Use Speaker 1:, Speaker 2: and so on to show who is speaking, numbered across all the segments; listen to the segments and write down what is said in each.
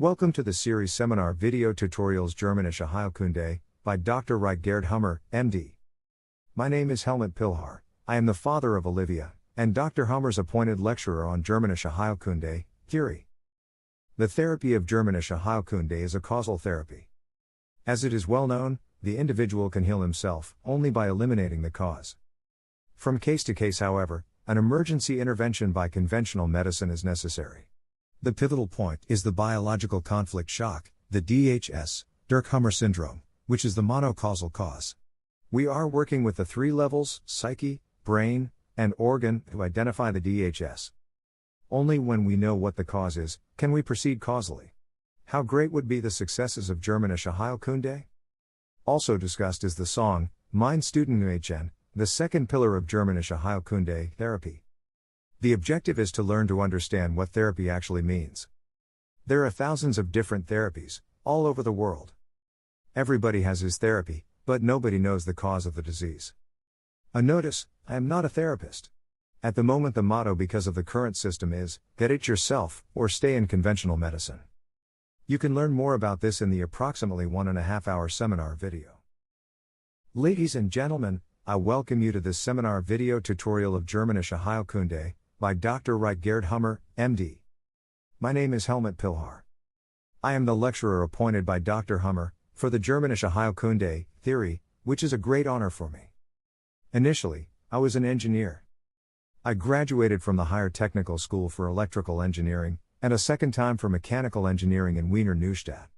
Speaker 1: Welcome to the series seminar video tutorials Germanische Heilkunde by Dr. Gerd Hummer, MD. My name is Helmut Pilhar. I am the father of Olivia, and Dr. Hummer's appointed lecturer on Germanische Heilkunde, theory. The therapy of Germanische Heilkunde is a causal therapy. As it is well known, the individual can heal himself only by eliminating the cause. From case to case, however, an emergency intervention by conventional medicine is necessary. The pivotal point is the biological conflict shock, the DHS, Dirk-Hummer syndrome, which is the monocausal cause. We are working with the three levels, psyche, brain, and organ, to identify the DHS. Only when we know what the cause is, can we proceed causally. How great would be the successes of Germanische Heilkunde? Also discussed is the song, Mein Studentenmädchen, the second pillar of Germanische Heilkunde therapy. The objective is to learn to understand what therapy actually means. There are thousands of different therapies, all over the world. Everybody has his therapy, but nobody knows the cause of the disease. A notice, I am not a therapist. At the moment the motto because of the current system is, get it yourself, or stay in conventional medicine. You can learn more about this in the approximately 1.5 hour seminar video. Ladies and gentlemen, I welcome you to this seminar video tutorial of Germanische Heilkunde, by Dr. Gerd Hummer, MD. My name is Helmut Pilhar. I am the lecturer appointed by Dr. Hummer, for the Germanische Heilkunde theory, which is a great honor for me. Initially, I was an engineer. I graduated from the Higher Technical School for Electrical Engineering, and a second time for Mechanical Engineering in Wiener Neustadt.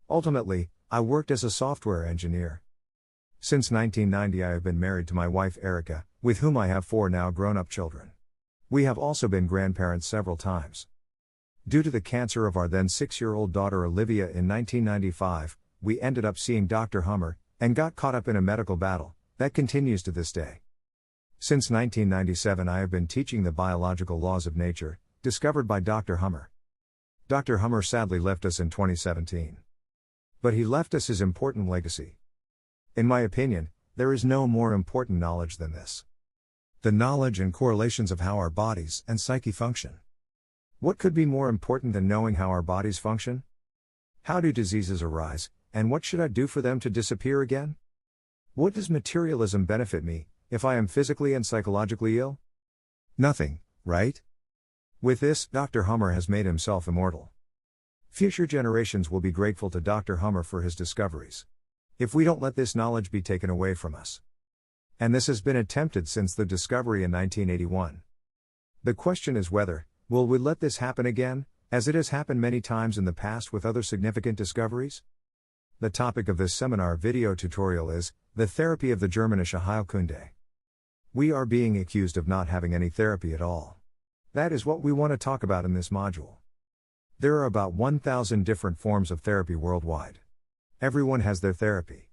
Speaker 1: Ultimately, I worked as a software engineer. Since 1990 I have been married to my wife Erika, with whom I have 4 now grown-up children. We have also been grandparents several times. Due to the cancer of our then 6-year-old daughter Olivia in 1995, we ended up seeing Dr. Hummer, and got caught up in a medical battle, that continues to this day. Since 1997 I have been teaching the biological laws of nature, discovered by Dr. Hummer. Dr. Hummer sadly left us in 2017. But he left us his important legacy. In my opinion, there is no more important knowledge than this. The knowledge and correlations of how our bodies and psyche function. What could be more important than knowing how our bodies function? How do diseases arise, and what should I do for them to disappear again? What does materialism benefit me, if I am physically and psychologically ill? Nothing, right? With this, Dr. Hummer has made himself immortal. Future generations will be grateful to Dr. Hummer for his discoveries. If we don't let this knowledge be taken away from us. And this has been attempted since the discovery in 1981. The question is whether, will we let this happen again, as it has happened many times in the past with other significant discoveries? The topic of this seminar video tutorial is, the therapy of the Germanische Heilkunde. We are being accused of not having any therapy at all. That is what we want to talk about in this module. There are about 1,000 different forms of therapy worldwide. Everyone has their therapy.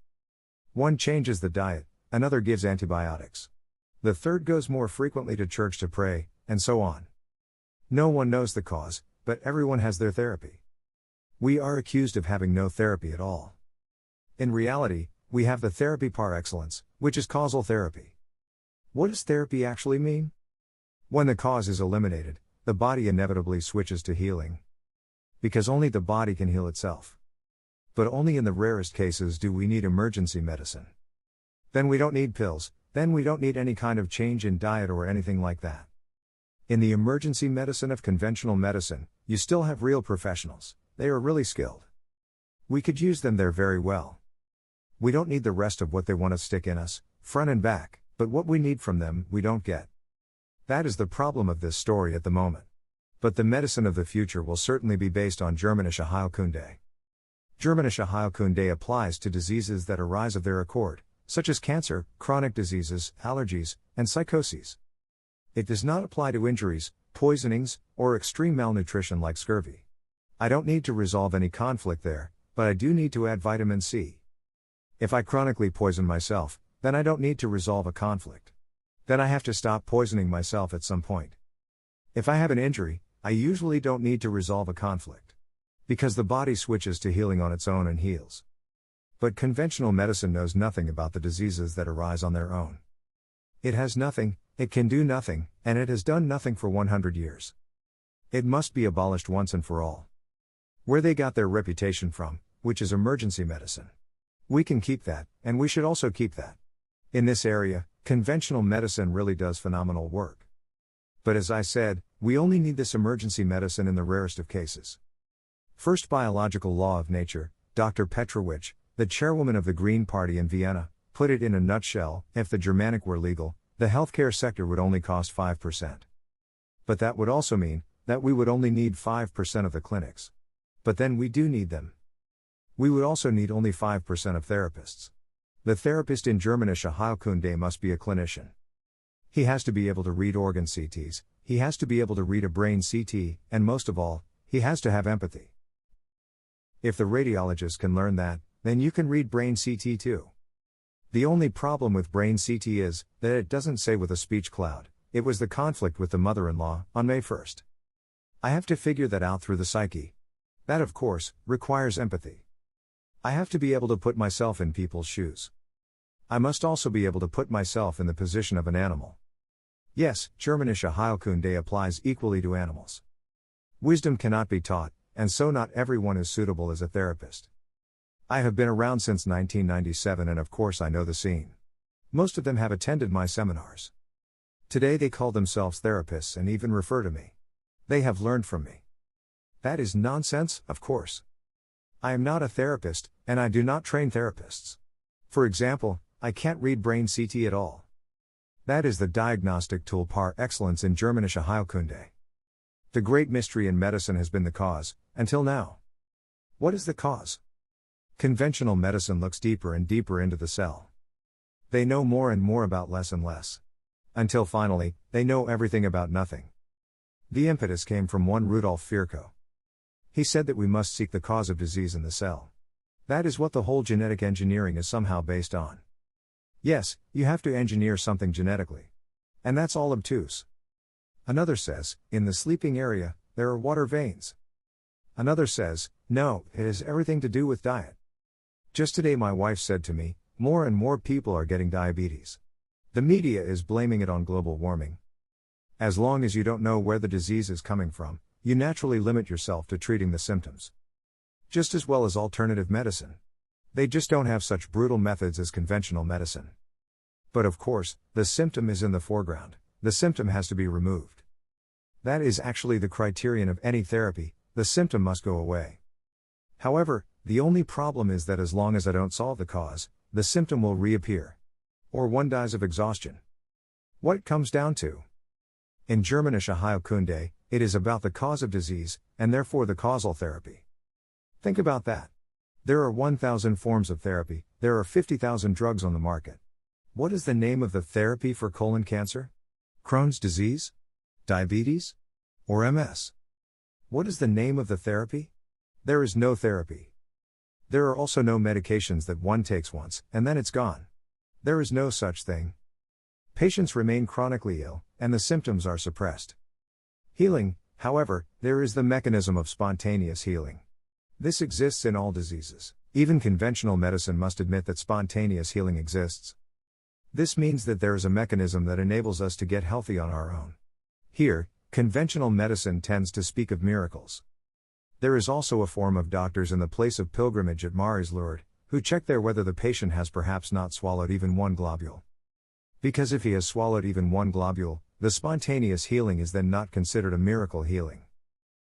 Speaker 1: One changes the diet, another gives antibiotics. The third goes more frequently to church to pray, and so on. No one knows the cause, but everyone has their therapy. We are accused of having no therapy at all. In reality, we have the therapy par excellence, which is causal therapy. What does therapy actually mean? When the cause is eliminated, the body inevitably switches to healing. Because only the body can heal itself. But only in the rarest cases do we need emergency medicine. Then we don't need pills, then we don't need any kind of change in diet or anything like that. In the emergency medicine of conventional medicine, you still have real professionals, they are really skilled. We could use them there very well. We don't need the rest of what they want to stick in us, front and back, but what we need from them, we don't get. That is the problem of this story at the moment. But the medicine of the future will certainly be based on Germanische Heilkunde. Germanische Heilkunde applies to diseases that arise of their accord, such as cancer, chronic diseases, allergies, and psychoses. It does not apply to injuries, poisonings, or extreme malnutrition like scurvy. I don't need to resolve any conflict there, but I do need to add vitamin C. If I chronically poison myself, then I don't need to resolve a conflict. Then I have to stop poisoning myself at some point. If I have an injury, I usually don't need to resolve a conflict. Because the body switches to healing on its own and heals. But conventional medicine knows nothing about the diseases that arise on their own. It has nothing, it can do nothing, and it has done nothing for 100 years. It must be abolished once and for all. Where they got their reputation from, which is emergency medicine. We can keep that, and we should also keep that. In this area, conventional medicine really does phenomenal work. But as I said, we only need this emergency medicine in the rarest of cases. First biological law of nature, Dr. Petrovich, the chairwoman of the Green Party in Vienna, put it in a nutshell: if the Germanic were legal, the healthcare sector would only cost 5%. But that would also mean that we would only need 5% of the clinics. But then we do need them. We would also need only 5% of therapists. The therapist in Germanische Heilkunde must be a clinician. He has to be able to read organ CTs, he has to be able to read a brain CT, and most of all, he has to have empathy. If the radiologist can learn that, then you can read brain CT too. The only problem with brain CT is that it doesn't say with a speech cloud. It was the conflict with the mother-in-law on May 1st. I have to figure that out through the psyche. That, of course, requires empathy. I have to be able to put myself in people's shoes. I must also be able to put myself in the position of an animal. Yes, Germanische Heilkunde applies equally to animals. Wisdom cannot be taught, and so not everyone is suitable as a therapist. I have been around since 1997 and of course I know the scene. Most of them have attended my seminars. Today they call themselves therapists and even refer to me. They have learned from me. That is nonsense, of course. I am not a therapist, and I do not train therapists. For example, I can't read brain CT at all. That is the diagnostic tool par excellence in Germanische Heilkunde. The great mystery in medicine has been the cause, until now. What is the cause? Conventional medicine looks deeper and deeper into the cell. They know more and more about less and less. Until finally, they know everything about nothing. The impetus came from one Rudolf Virchow. He said that we must seek the cause of disease in the cell. That is what the whole genetic engineering is somehow based on. Yes, you have to engineer something genetically. And that's all obtuse. Another says, in the sleeping area, there are water veins. Another says, no, it has everything to do with diet. Just today my wife said to me, more and more people are getting diabetes. The media is blaming it on global warming. As long as you don't know where the disease is coming from, you naturally limit yourself to treating the symptoms. Just as well as alternative medicine. They just don't have such brutal methods as conventional medicine. But of course, the symptom is in the foreground. The symptom has to be removed. That is actually the criterion of any therapy: the symptom must go away. However, the only problem is that as long as I don't solve the cause, the symptom will reappear. Or one dies of exhaustion. What it comes down to? In Germanische Heilkunde, it is about the cause of disease, and therefore the causal therapy. Think about that. There are 1,000 forms of therapy, there are 50,000 drugs on the market. What is the name of the therapy for colon cancer? Crohn's disease? Diabetes? Or MS? What is the name of the therapy? There is no therapy. There are also no medications that one takes once, and then it's gone. There is no such thing. Patients remain chronically ill, and the symptoms are suppressed. Healing, however, there is the mechanism of spontaneous healing. This exists in all diseases. Even conventional medicine must admit that spontaneous healing exists. This means that there is a mechanism that enables us to get healthy on our own. Here, conventional medicine tends to speak of miracles. There is also a form of doctors in the place of pilgrimage at Maris-Lourdes, who check there whether the patient has perhaps not swallowed even one globule. Because if he has swallowed even one globule, the spontaneous healing is then not considered a miracle healing.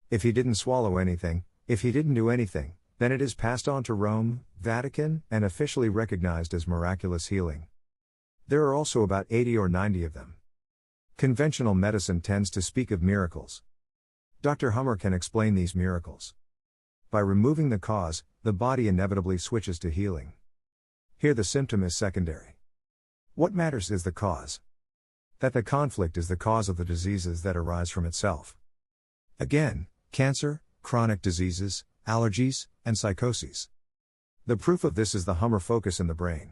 Speaker 1: If he didn't swallow anything, if he didn't do anything, then it is passed on to Rome, Vatican, and officially recognized as miraculous healing. There are also about 80 or 90 of them. Conventional medicine tends to speak of miracles. Dr. Hummer can explain these miracles. By removing the cause, the body inevitably switches to healing. Here the symptom is secondary. What matters is the cause. That the conflict is the cause of the diseases that arise from itself. Again, cancer, chronic diseases, allergies, and psychoses. The proof of this is the Hummer focus in the brain.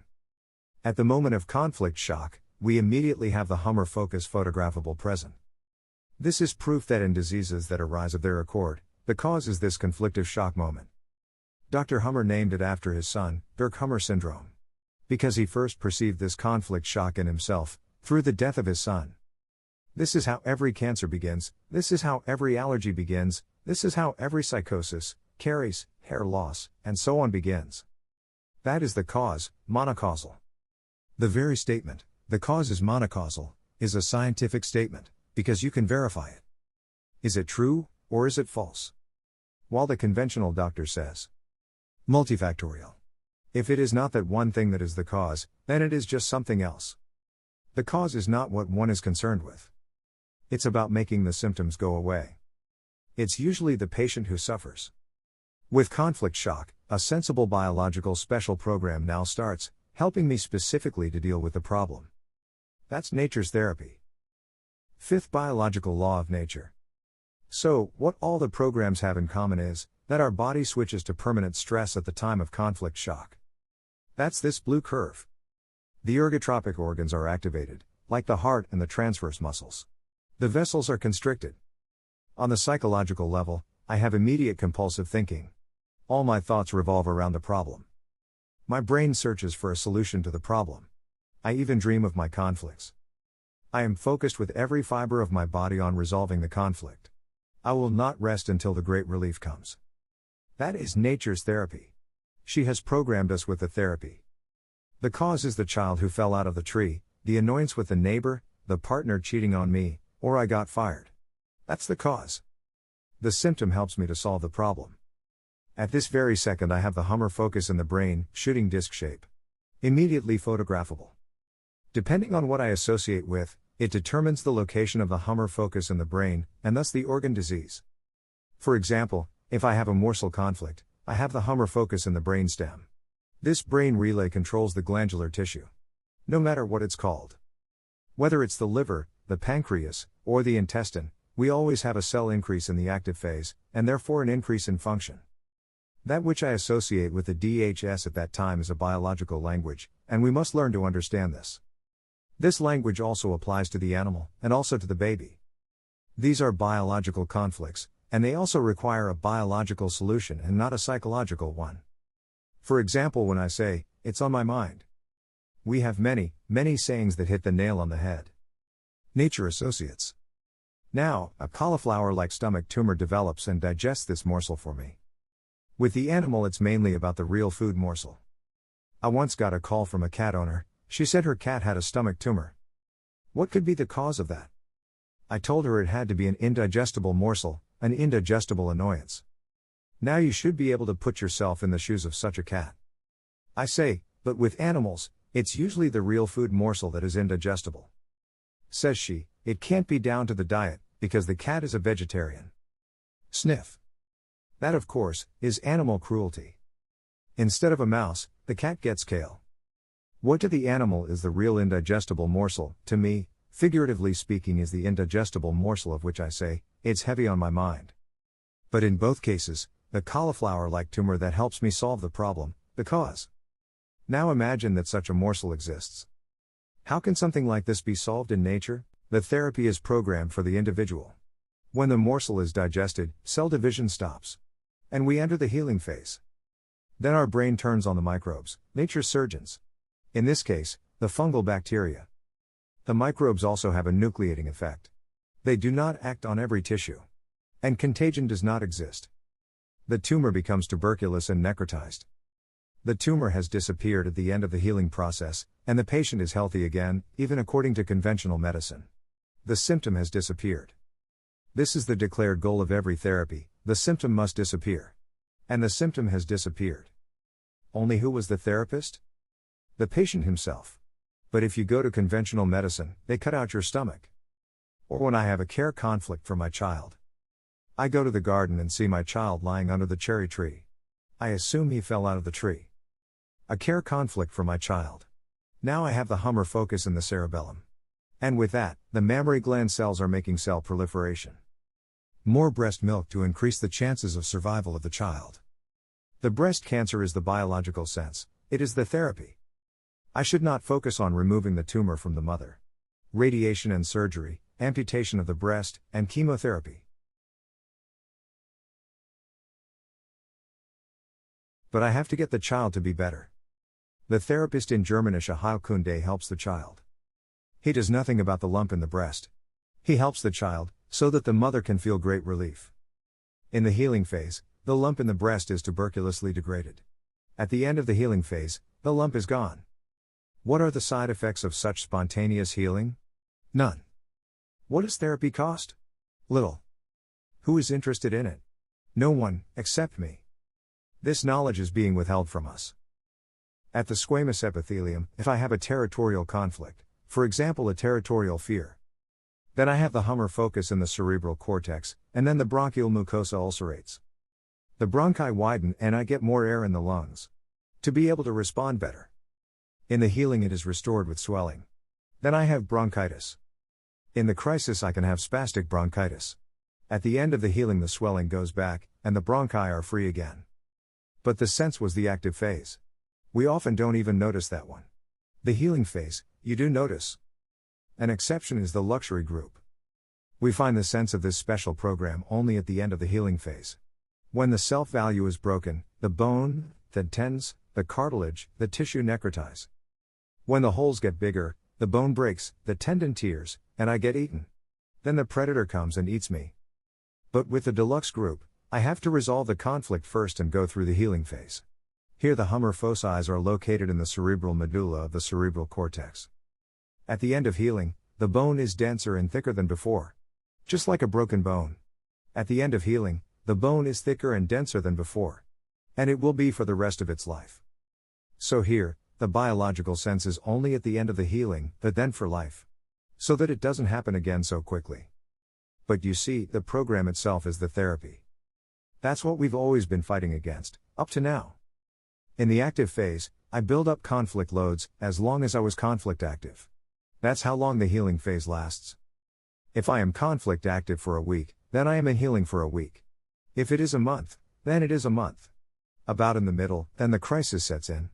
Speaker 1: At the moment of conflict shock, we immediately have the Hummer focus photographable present. This is proof that in diseases that arise of their accord, the cause is this conflictive shock moment. Dr. Hummer named it after his son, Dirk Hummer syndrome. Because he first perceived this conflict shock in himself, through the death of his son. This is how every cancer begins, this is how every allergy begins, this is how every psychosis, caries, hair loss, and so on begins. That is the cause, monocausal. The very statement, the cause is monocausal, is a scientific statement, because you can verify it. Is it true, or is it false? While the conventional doctor says multifactorial. If it is not that one thing that is the cause, then it is just something else. The cause is not what one is concerned with. It's about making the symptoms go away. It's usually the patient who suffers. With conflict shock, a sensible biological special program now starts, helping me specifically to deal with the problem. That's nature's therapy. Fifth biological law of nature. So, what all the programs have in common is that our body switches to permanent stress at the time of conflict shock. That's this blue curve. The ergotropic organs are activated, like the heart and the transverse muscles. The vessels are constricted. On the psychological level, I have immediate compulsive thinking. All my thoughts revolve around the problem. My brain searches for a solution to the problem. I even dream of my conflicts. I am focused with every fiber of my body on resolving the conflict. I will not rest until the great relief comes. That is nature's therapy. She has programmed us with the therapy. The cause is the child who fell out of the tree, the annoyance with the neighbor, the partner cheating on me, or I got fired. That's the cause. The symptom helps me to solve the problem. At this very second I have the Hummer focus in the brain, shooting disc shape. Immediately photographable. Depending on what I associate with, it determines the location of the Hummer focus in the brain, and thus the organ disease. For example, if I have a morsel conflict, I have the Hummer focus in the brainstem. This brain relay controls the glandular tissue. No matter what it's called. Whether it's the liver, the pancreas, or the intestine, we always have a cell increase in the active phase, and therefore an increase in function. That which I associate with the DHS at that time is a biological language, and we must learn to understand this. This language also applies to the animal, and also to the baby. These are biological conflicts, and they also require a biological solution and not a psychological one. For example, when I say, "It's on my mind." We have many, many sayings that hit the nail on the head. Nature associates. Now, a cauliflower-like stomach tumor develops and digests this morsel for me. With the animal it's mainly about the real food morsel. I once got a call from a cat owner. She said her cat had a stomach tumor. What could be the cause of that? I told her it had to be an indigestible morsel, an indigestible annoyance. Now you should be able to put yourself in the shoes of such a cat. I say, but with animals, it's usually the real food morsel that is indigestible. Says she, it can't be down to the diet, because the cat is a vegetarian. Sniff. That, of course, is animal cruelty. Instead of a mouse, the cat gets kale. What to the animal is the real indigestible morsel, to me, figuratively speaking, is the indigestible morsel of which I say, it's heavy on my mind. But in both cases, the cauliflower-like tumor that helps me solve the problem, the cause. Now imagine that such a morsel exists. How can something like this be solved in nature? The therapy is programmed for the individual. When the morsel is digested, cell division stops. And we enter the healing phase. Then our brain turns on the microbes, nature's surgeons. In this case, the fungal bacteria. The microbes also have a nucleating effect. They do not act on every tissue. And contagion does not exist. The tumor becomes tuberculous and necrotized. The tumor has disappeared at the end of the healing process, and the patient is healthy again, even according to conventional medicine. The symptom has disappeared. This is the declared goal of every therapy, the symptom must disappear. And the symptom has disappeared. Only who was the therapist? The patient himself. But if you go to conventional medicine, they cut out your stomach. Or when I have a care conflict for my child. I go to the garden and see my child lying under the cherry tree. I assume he fell out of the tree. A care conflict for my child. Now I have the Hummer focus in the cerebellum. And with that, the mammary gland cells are making cell proliferation. More breast milk to increase the chances of survival of the child. The breast cancer is the biological sense, it is the therapy. I should not focus on removing the tumor from the mother. Radiation and surgery, amputation of the breast, and chemotherapy. But I have to get the child to be better. The therapist in Germanische Heilkunde helps the child. He does nothing about the lump in the breast. He helps the child, so that the mother can feel great relief. In the healing phase, the lump in the breast is tuberculously degraded. At the end of the healing phase, the lump is gone. What are the side effects of such spontaneous healing? None. What does therapy cost? Little. Who is interested in it? No one, except me. This knowledge is being withheld from us. At the squamous epithelium, if I have a territorial conflict, for example a territorial fear, then I have the Hummer focus in the cerebral cortex, and then the bronchial mucosa ulcerates. The bronchi widen and I get more air in the lungs. To be able to respond better. In the healing it is restored with swelling. Then I have bronchitis. In the crisis I can have spastic bronchitis. At the end of the healing the swelling goes back, and the bronchi are free again. But the sense was the active phase. We often don't even notice that one. The healing phase, you do notice. An exception is the luxury group. We find the sense of this special program only at the end of the healing phase. When the self-value is broken, the bone, the tendons, the cartilage, the tissue necrotize. When the holes get bigger, the bone breaks, the tendon tears, and I get eaten. Then the predator comes and eats me. But with the deluxe group, I have to resolve the conflict first and go through the healing phase. Here the Hummer foci are located in the cerebral medulla of the cerebral cortex. At the end of healing, the bone is denser and thicker than before. Just like a broken bone. At the end of healing, the bone is thicker and denser than before. And it will be for the rest of its life. So here, the biological sense is only at the end of the healing, but then for life. So that it doesn't happen again so quickly. But you see, the program itself is the therapy. That's what we've always been fighting against, up to now. In the active phase, I build up conflict loads, as long as I was conflict active. That's how long the healing phase lasts. If I am conflict active for a week, then I am in healing for a week. If it is a month, then it is a month. About in the middle, then the crisis sets in.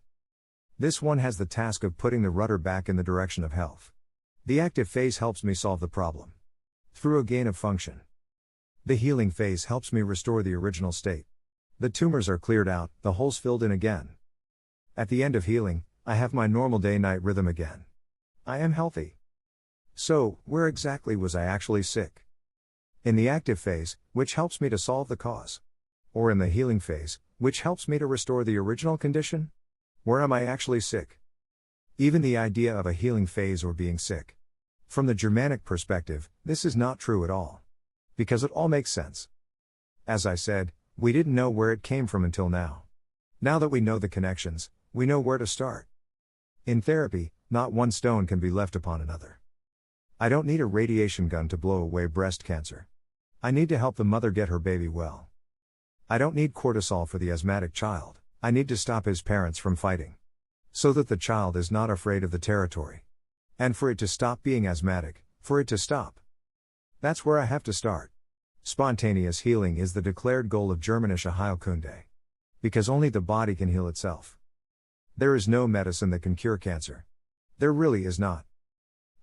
Speaker 1: This one has the task of putting the rudder back in the direction of health. The active phase helps me solve the problem. Through a gain of function. The healing phase helps me restore the original state. The tumors are cleared out, the holes filled in again. At the end of healing, I have my normal day-night rhythm again. I am healthy. So, where exactly was I actually sick? In the active phase, which helps me to solve the cause. Or in the healing phase, which helps me to restore the original condition? Where am I actually sick? Even the idea of a healing phase or being sick. From the Germanic perspective, this is not true at all. Because it all makes sense. As I said, we didn't know where it came from until now. Now that we know the connections, we know where to start. In therapy, not one stone can be left upon another. I don't need a radiation gun to blow away breast cancer. I need to help the mother get her baby well. I don't need cortisol for the asthmatic child, I need to stop his parents from fighting. So that the child is not afraid of the territory. And for it to stop being asthmatic, for it to stop. That's where I have to start. Spontaneous healing is the declared goal of Germanische Heilkunde. Because only the body can heal itself. There is no medicine that can cure cancer. There really is not.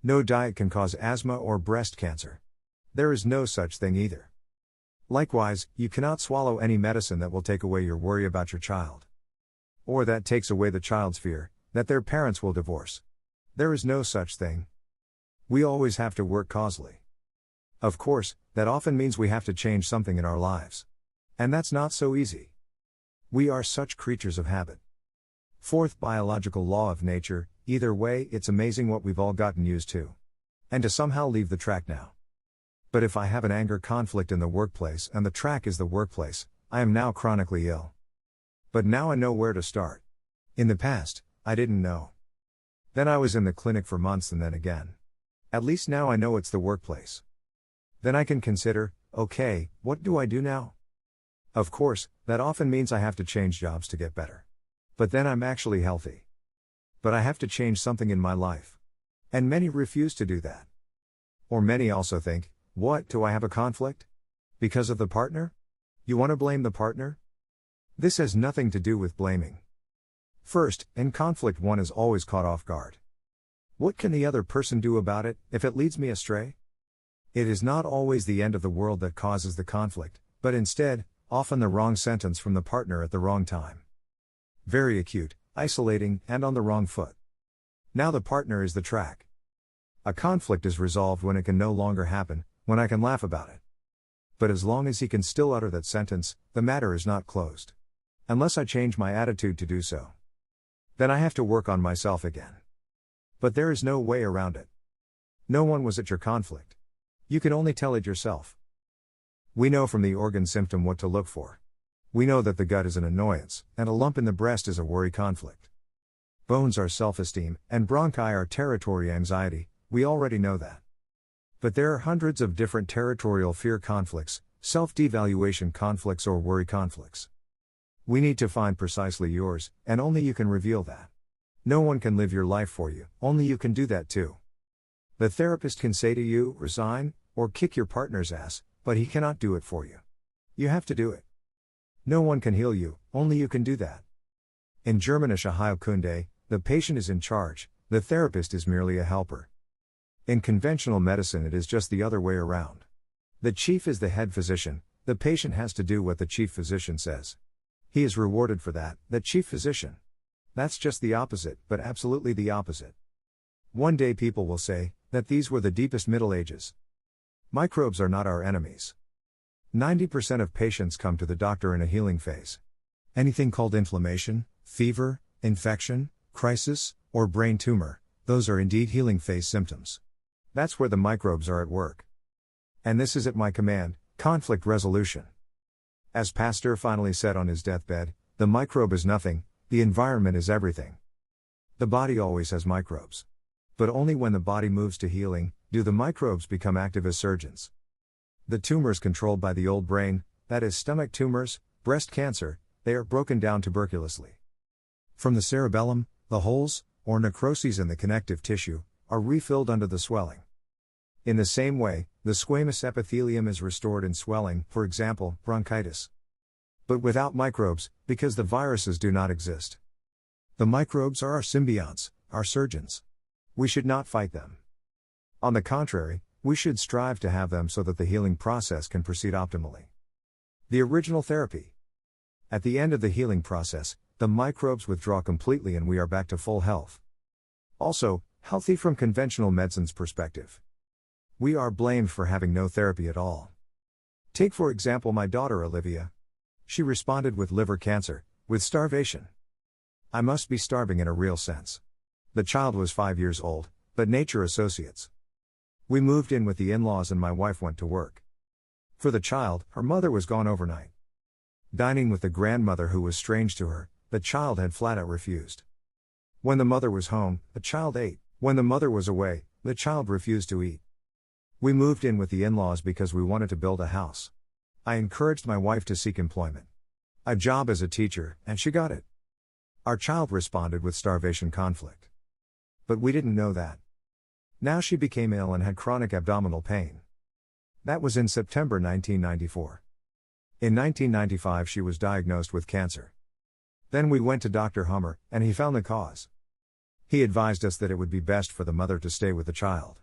Speaker 1: No diet can cause asthma or breast cancer. There is no such thing either. Likewise, you cannot swallow any medicine that will take away your worry about your child. Or that takes away the child's fear, that their parents will divorce. There is no such thing. We always have to work causally. Of course, that often means we have to change something in our lives. And that's not so easy. We are such creatures of habit. Fourth biological law of nature, either way, it's amazing what we've all gotten used to. And to somehow leave the track now. But if I have an anger conflict in the workplace and the track is the workplace, I am now chronically ill. But now I know where to start. In the past, I didn't know. Then I was in the clinic for months and then again. At least now I know it's the workplace. Then I can consider, okay, what do I do now? Of course, that often means I have to change jobs to get better. But then I'm actually healthy. But I have to change something in my life. And many refuse to do that. Or many also think, what, do I have a conflict? Because of the partner? You want to blame the partner? This has nothing to do with blaming. First, in conflict one is always caught off guard. What can the other person do about it, if it leads me astray? It is not always the end of the world that causes the conflict, but instead, often the wrong sentence from the partner at the wrong time. Very acute, isolating, and on the wrong foot. Now the partner is the track. A conflict is resolved when it can no longer happen, when I can laugh about it. But as long as he can still utter that sentence, the matter is not closed. Unless I change my attitude to do so. Then I have to work on myself again. But there is no way around it. No one was at your conflict. You can only tell it yourself. We know from the organ symptom what to look for. We know that the gut is an annoyance, and a lump in the breast is a worry conflict. Bones are self-esteem, and bronchi are territory anxiety, we already know that. But there are hundreds of different territorial fear conflicts, self-devaluation conflicts or worry conflicts. We need to find precisely yours, and only you can reveal that. No one can live your life for you, only you can do that too. The therapist can say to you, resign, or kick your partner's ass, but he cannot do it for you. You have to do it. No one can heal you, only you can do that. In Germanische Heilkunde, the patient is in charge, the therapist is merely a helper. In conventional medicine it is just the other way around. The chief is the head physician, the patient has to do what the chief physician says. He is rewarded for that, the chief physician. That's just the opposite, but absolutely the opposite. One day people will say that these were the deepest Middle Ages. Microbes are not our enemies. 90% of patients come to the doctor in a healing phase. Anything called inflammation, fever, infection, crisis, or brain tumor, those are indeed healing phase symptoms. That's where the microbes are at work. And this is at my command, conflict resolution. As Pasteur finally said on his deathbed, the microbe is nothing, the environment is everything. The body always has microbes. But only when the body moves to healing, do the microbes become active as surgeons. The tumors controlled by the old brain, that is stomach tumors, breast cancer, they are broken down tuberculously. From the cerebellum, the holes, or necroses in the connective tissue, are refilled under the swelling. In the same way, the squamous epithelium is restored in swelling, for example, bronchitis. But without microbes, because the viruses do not exist. The microbes are our symbionts, our surgeons. We should not fight them. On the contrary, we should strive to have them so that the healing process can proceed optimally. The original therapy. At the end of the healing process, the microbes withdraw completely and we are back to full health. Also, healthy from conventional medicine's perspective. We are blamed for having no therapy at all. Take for example my daughter Olivia. She responded with liver cancer, with starvation. I must be starving in a real sense. The child was 5 years old, but nature associates. We moved in with the in-laws and my wife went to work. For the child, her mother was gone overnight. Dining with the grandmother who was strange to her, the child had flat out refused. When the mother was home, the child ate. When the mother was away, the child refused to eat. We moved in with the in-laws because we wanted to build a house. I encouraged my wife to seek employment. A job as a teacher, and she got it. Our child responded with starvation conflict. But we didn't know that. Now she became ill and had chronic abdominal pain. That was in September 1994. In 1995 she was diagnosed with cancer. Then we went to Dr. Hummer, and he found the cause. He advised us that it would be best for the mother to stay with the child.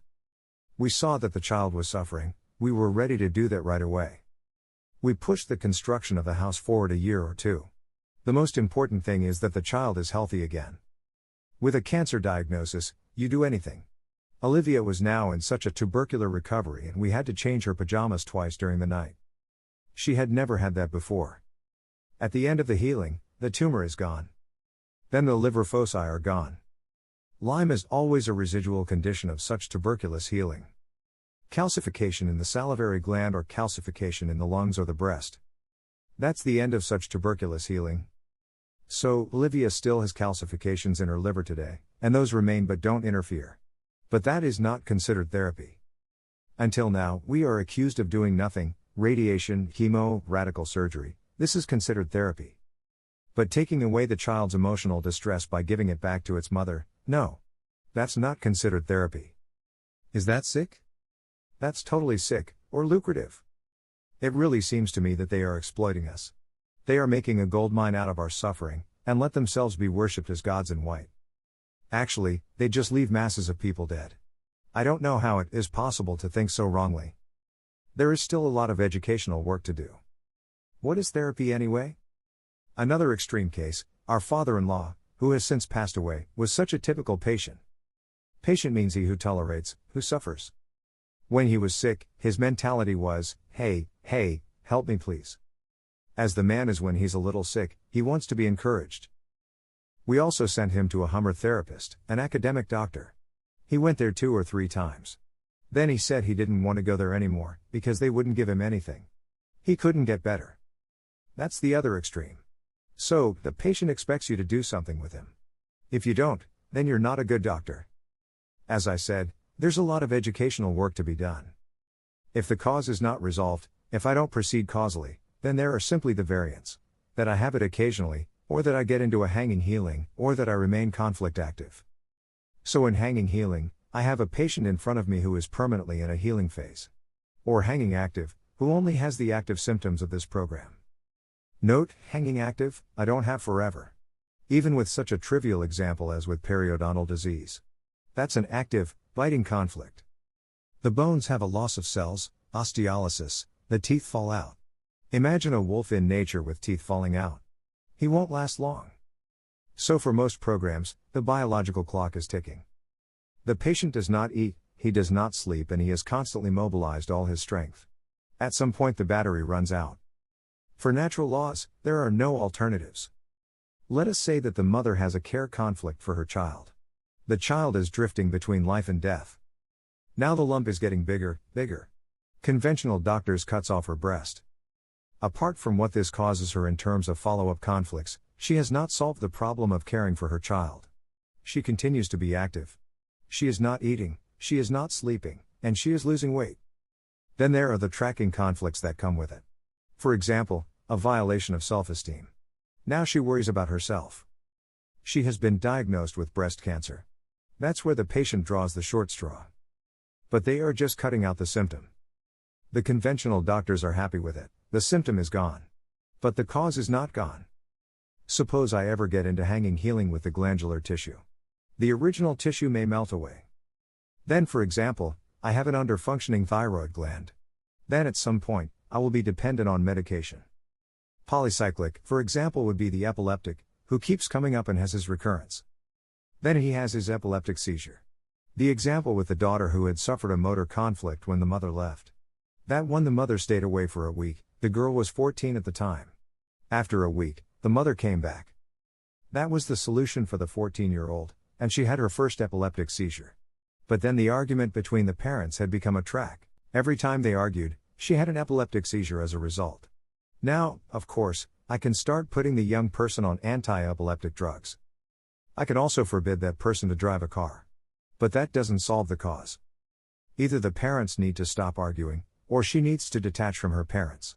Speaker 1: We saw that the child was suffering, we were ready to do that right away. We pushed the construction of the house forward a year or two. The most important thing is that the child is healthy again. With a cancer diagnosis, you do anything. Olivia was now in such a tubercular recovery and we had to change her pajamas twice during the night. She had never had that before. At the end of the healing, the tumor is gone. Then the liver foci are gone. Lyme is always a residual condition of such tuberculous healing. Calcification in the salivary gland or calcification in the lungs or the breast. That's the end of such tuberculous healing. So, Olivia still has calcifications in her liver today, and those remain but don't interfere. But that is not considered therapy. Until now, we are accused of doing nothing, radiation, chemo, radical surgery, this is considered therapy. But taking away the child's emotional distress by giving it back to its mother, no. That's not considered therapy. Is that sick? That's totally sick, or lucrative. It really seems to me that they are exploiting us. They are making a gold mine out of our suffering, and let themselves be worshipped as gods in white. Actually, they just leave masses of people dead. I don't know how it is possible to think so wrongly. There is still a lot of educational work to do. What is therapy anyway? Another extreme case, our father-in-law, who has since passed away, was such a typical patient. Patient means he who tolerates, who suffers. When he was sick, his mentality was, hey, help me please. As the man is when he's a little sick, he wants to be encouraged. We also sent him to a Hummer therapist, an academic doctor. He went there 2 or 3 times. Then he said he didn't want to go there anymore, because they wouldn't give him anything. He couldn't get better. That's the other extreme. So, the patient expects you to do something with him. If you don't, then you're not a good doctor. As I said, there's a lot of educational work to be done. If the cause is not resolved, if I don't proceed causally, then there are simply the variants. That I have it occasionally, or that I get into a hanging healing, or that I remain conflict active. So in hanging healing, I have a patient in front of me who is permanently in a healing phase. Or hanging active, who only has the active symptoms of this program. Note, hanging active, I don't have forever. Even with such a trivial example as with periodontal disease. That's an active, biting conflict. The bones have a loss of cells, osteolysis, the teeth fall out. Imagine a wolf in nature with teeth falling out. He won't last long. So for most programs, the biological clock is ticking. The patient does not eat, he does not sleep, and he has constantly mobilized all his strength. At some point the battery runs out. For natural laws, there are no alternatives. Let us say that the mother has a care conflict for her child. The child is drifting between life and death. Now the lump is getting bigger. Conventional doctors cuts off her breast. Apart from what this causes her in terms of follow-up conflicts, she has not solved the problem of caring for her child. She continues to be active. She is not eating, she is not sleeping, and she is losing weight. Then there are the tracking conflicts that come with it. For example, a violation of self-esteem. Now she worries about herself. She has been diagnosed with breast cancer. That's where the patient draws the short straw. But they are just cutting out the symptom. The conventional doctors are happy with it, the symptom is gone. But the cause is not gone. Suppose I ever get into hanging healing with the glandular tissue. The original tissue may melt away. Then, for example, I have an under-functioning thyroid gland. Then at some point, I will be dependent on medication. Polycyclic, for example, would be the epileptic, who keeps coming up and has his recurrence. Then he has his epileptic seizure. The example with the daughter who had suffered a motor conflict when the mother left. That one, the mother stayed away for a week, the girl was 14 at the time. After a week, the mother came back. That was the solution for the 14-year-old, and she had her first epileptic seizure. But then the argument between the parents had become a track. Every time they argued, she had an epileptic seizure as a result. Now, of course, I can start putting the young person on anti-epileptic drugs. I can also forbid that person to drive a car. But that doesn't solve the cause. Either the parents need to stop arguing, or she needs to detach from her parents.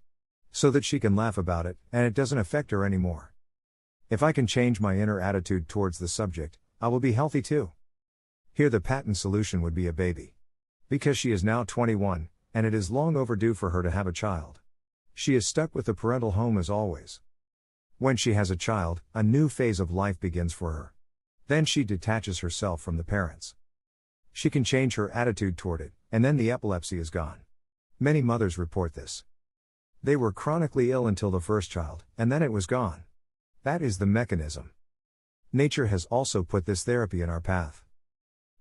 Speaker 1: So that she can laugh about it, and it doesn't affect her anymore. If I can change my inner attitude towards the subject, I will be healthy too. Here the patent solution would be a baby. Because she is now 21, and it is long overdue for her to have a child. She is stuck with the parental home as always. When she has a child, a new phase of life begins for her. Then she detaches herself from the parents. She can change her attitude toward it, and then the epilepsy is gone. Many mothers report this. They were chronically ill until the first child, and then it was gone. That is the mechanism. Nature has also put this therapy in our path.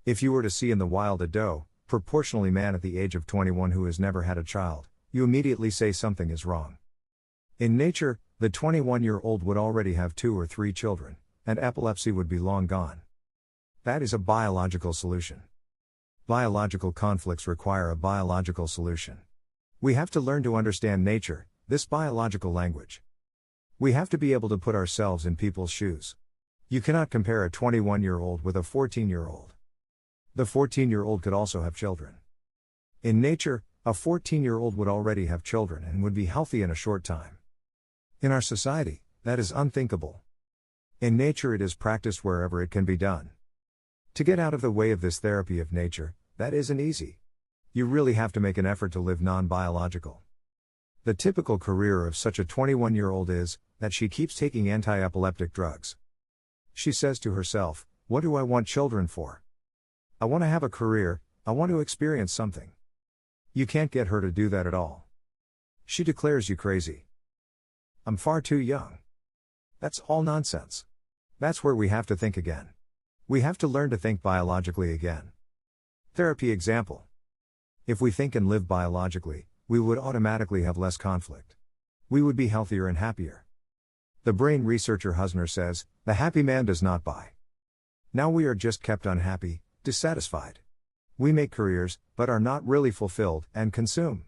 Speaker 1: If you were to see in the wild a doe, proportionally man at the age of 21 who has never had a child, you immediately say something is wrong. In nature, the 21-year-old would already have 2 or 3 children, and epilepsy would be long gone. That is a biological solution. Biological conflicts require a biological solution. We have to learn to understand nature, this biological language. We have to be able to put ourselves in people's shoes. You cannot compare a 21-year-old with a 14-year-old. The 14-year-old could also have children. In nature, a 14-year-old would already have children and would be healthy in a short time. In our society, that is unthinkable. In nature it is practiced wherever it can be done. To get out of the way of this therapy of nature, that isn't easy. You really have to make an effort to live non-biological. The typical career of such a 21-year-old is that she keeps taking anti-epileptic drugs. She says to herself, "What do I want children for? I want to have a career, I want to experience something." You can't get her to do that at all. She declares you crazy. "I'm far too young." That's all nonsense. That's where we have to think again. We have to learn to think biologically again. Therapy example. If we think and live biologically, we would automatically have less conflict. We would be healthier and happier. The brain researcher Husner says, "The happy man does not buy." Now we are just kept unhappy, dissatisfied. We make careers, but are not really fulfilled, and consume.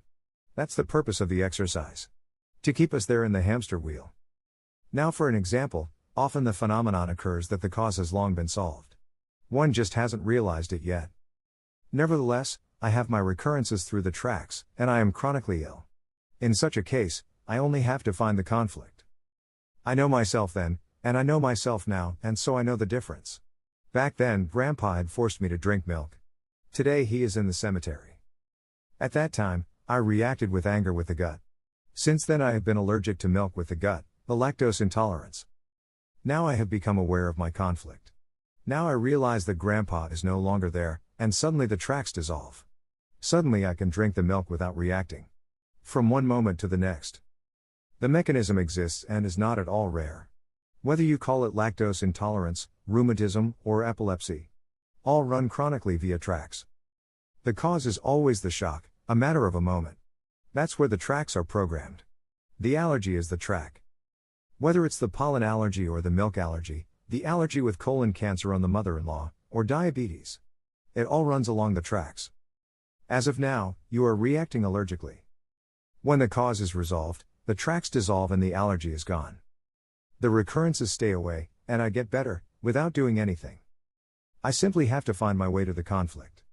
Speaker 1: That's the purpose of the exercise. To keep us there in the hamster wheel. Now for an example, often the phenomenon occurs that the cause has long been solved. One just hasn't realized it yet. Nevertheless, I have my recurrences through the tracks, and I am chronically ill. In such a case, I only have to find the conflict. I know myself then, and I know myself now, and so I know the difference. Back then, Grandpa had forced me to drink milk. Today he is in the cemetery. At that time, I reacted with anger with the gut. Since then I have been allergic to milk with the gut, the lactose intolerance. Now I have become aware of my conflict. Now I realize that Grandpa is no longer there, and suddenly the tracks dissolve. Suddenly I can drink the milk without reacting. From one moment to the next. The mechanism exists and is not at all rare. Whether you call it lactose intolerance, rheumatism, or epilepsy. All run chronically via tracks. The cause is always the shock, a matter of a moment. That's where the tracks are programmed. The allergy is the track. Whether it's the pollen allergy or the milk allergy, the allergy with colon cancer on the mother-in-law, or diabetes. It all runs along the tracks. As of now, you are reacting allergically. When the cause is resolved, the tracks dissolve and the allergy is gone. The recurrences stay away, and I get better, without doing anything. I simply have to find my way to the conflict.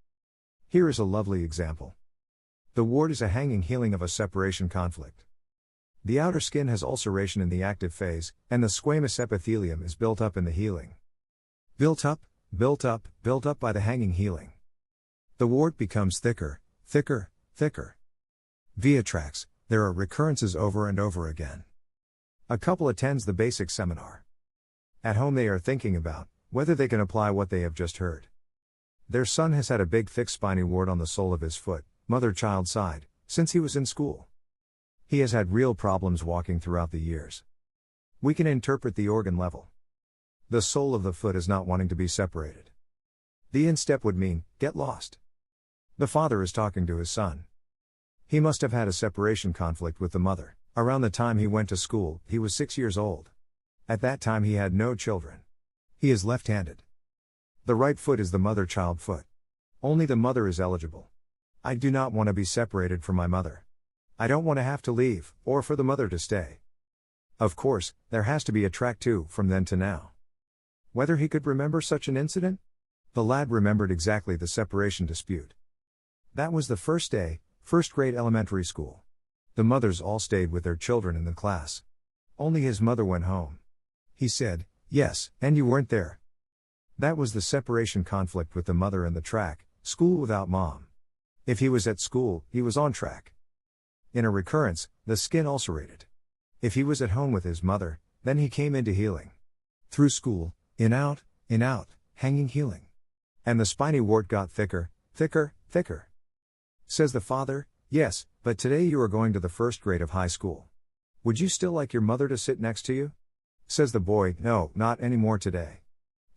Speaker 1: Here is a lovely example. The wart is a hanging healing of a separation conflict. The outer skin has ulceration in the active phase, and the squamous epithelium is built up in the healing. Built up by the hanging healing. The wart becomes thicker, thicker, thicker. Via tracks, there are recurrences over and over again. A couple attends the basic seminar. At home they are thinking about whether they can apply what they have just heard. Their son has had a big thick spiny wart on the sole of his foot, mother-child side, since he was in school. He has had real problems walking throughout the years. We can interpret the organ level. The sole of the foot is not wanting to be separated. The instep would mean, get lost. The father is talking to his son. He must have had a separation conflict with the mother. Around the time he went to school, he was 6 years old. At that time he had no children. He is left-handed. The right foot is the mother-child foot. Only the mother is eligible. I do not want to be separated from my mother. I don't want to have to leave, or for the mother to stay. Of course, there has to be a track too, from then to now. Whether he could remember such an incident? The lad remembered exactly the separation dispute. That was the first day, first grade elementary school. The mothers all stayed with their children in the class. Only his mother went home. He said, "Yes, and you weren't there." That was the separation conflict with the mother and the track, school without mom. If he was at school, he was on track. In a recurrence, the skin ulcerated. If he was at home with his mother, then he came into healing. Through school, in out, hanging healing. And the spiny wart got thicker, thicker, thicker. Says the father, "Yes, but today you are going to the first grade of high school. Would you still like your mother to sit next to you?" Says the boy, "No, not anymore today."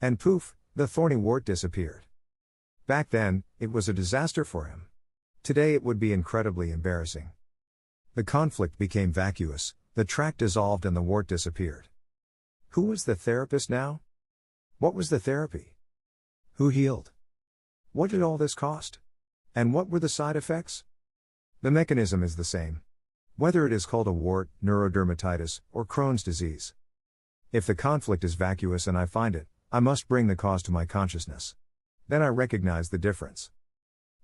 Speaker 1: And poof, the thorny wart disappeared. Back then, it was a disaster for him. Today it would be incredibly embarrassing. The conflict became vacuous, the track dissolved and the wart disappeared. Who was the therapist now? What was the therapy? Who healed? What did all this cost? And what were the side effects? The mechanism is the same. Whether it is called a wart, neurodermatitis, or Crohn's disease. If the conflict is vacuous and I find it, I must bring the cause to my consciousness. Then I recognize the difference.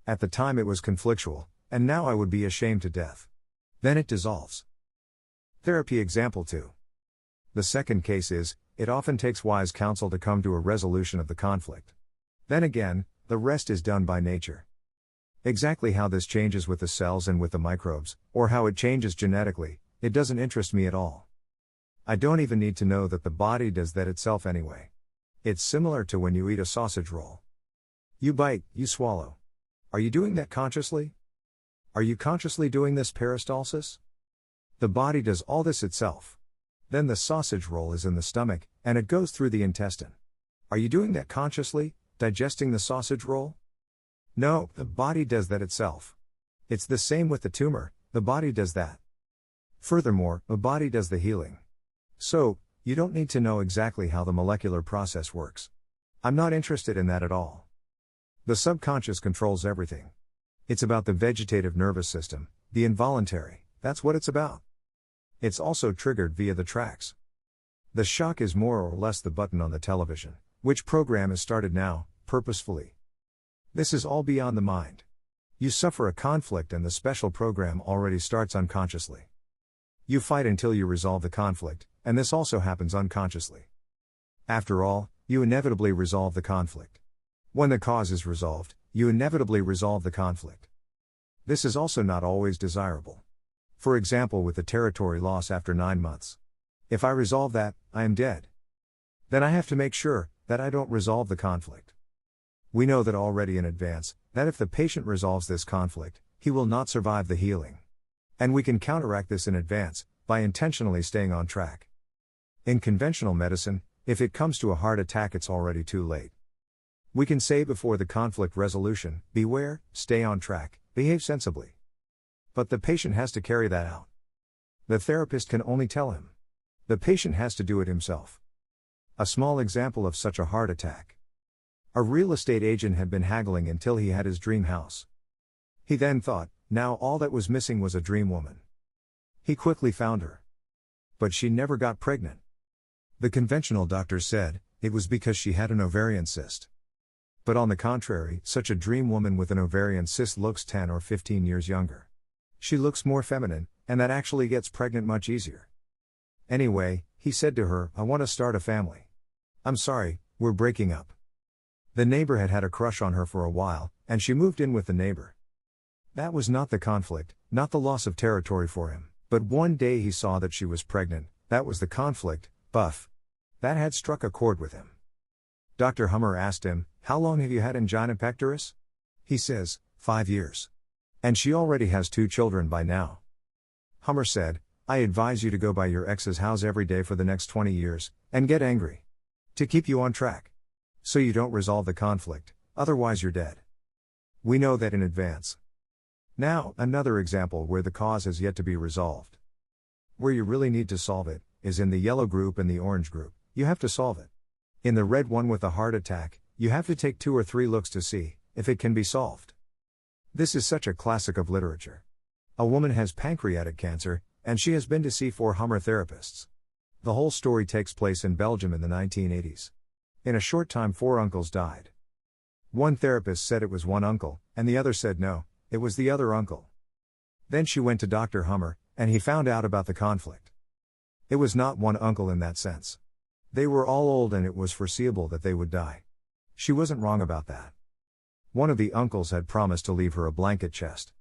Speaker 1: At the time it was conflictual, and now I would be ashamed to death. Then it dissolves. Therapy example 2. The second case is, it often takes wise counsel to come to a resolution of the conflict. Then again, the rest is done by nature. Exactly how this changes with the cells and with the microbes, or how it changes genetically, it doesn't interest me at all. I don't even need to know that the body does that itself anyway. It's similar to when you eat a sausage roll. You bite, you swallow. Are you doing that consciously? Are you consciously doing this peristalsis? The body does all this itself. Then the sausage roll is in the stomach, and it goes through the intestine. Are you doing that consciously, digesting the sausage roll? No, the body does that itself. It's the same with the tumor, The body does that. Furthermore, the body does the healing. So, you don't need to know exactly how the molecular process works. I'm not interested in that at all. The subconscious controls everything. It's about the vegetative nervous system, the involuntary, that's what it's about. It's also triggered via the tracks. The shock is more or less the button on the television. Which program is started now, purposefully? This is all beyond the mind. You suffer a conflict and the special program already starts unconsciously. You fight until you resolve the conflict, and this also happens unconsciously. After all, you inevitably resolve the conflict. When the cause is resolved, you inevitably resolve the conflict. This is also not always desirable. For example, with the territory loss after 9 months. If I resolve that, I am dead. Then I have to make sure that I don't resolve the conflict. We know that already in advance, that if the patient resolves this conflict, he will not survive the healing. And we can counteract this in advance, by intentionally staying on track. In conventional medicine, if it comes to a heart attack, it's already too late. We can say before the conflict resolution, beware, stay on track, behave sensibly. But the patient has to carry that out. The therapist can only tell him. The patient has to do it himself. A small example of such a heart attack. A real estate agent had been haggling until he had his dream house. He then thought, now all that was missing was a dream woman. He quickly found her. But she never got pregnant. The conventional doctors said, it was because she had an ovarian cyst. But on the contrary, such a dream woman with an ovarian cyst looks 10 or 15 years younger. She looks more feminine, and that actually gets pregnant much easier. Anyway, he said to her, I want to start a family. I'm sorry, we're breaking up. The neighbor had had a crush on her for a while, and she moved in with the neighbor. That was not the conflict, not the loss of territory for him, but one day he saw that she was pregnant, that was the conflict, buff. That had struck a chord with him. Dr. Hummer asked him, how long have you had angina pectoris? He says, 5 years. And she already has 2 children by now. Hummer said, I advise you to go by your ex's house every day for the next 20 years, and get angry. To keep you on track. So you don't resolve the conflict, otherwise you're dead. We know that in advance. Now, another example where the cause has yet to be resolved. Where you really need to solve it, is in the yellow group and the orange group, you have to solve it. In the red one with a heart attack, you have to take 2 or 3 looks to see if it can be solved. This is such a classic of literature. A woman has pancreatic cancer, and she has been to see 4 Hummer therapists. The whole story takes place in Belgium in the 1980s. In a short time 4 uncles died. One therapist said it was one uncle, and the other said no, it was the other uncle. Then she went to Dr. Hummer, and he found out about the conflict. It was not one uncle in that sense. They were all old and it was foreseeable that they would die. She wasn't wrong about that. One of the uncles had promised to leave her a blanket chest.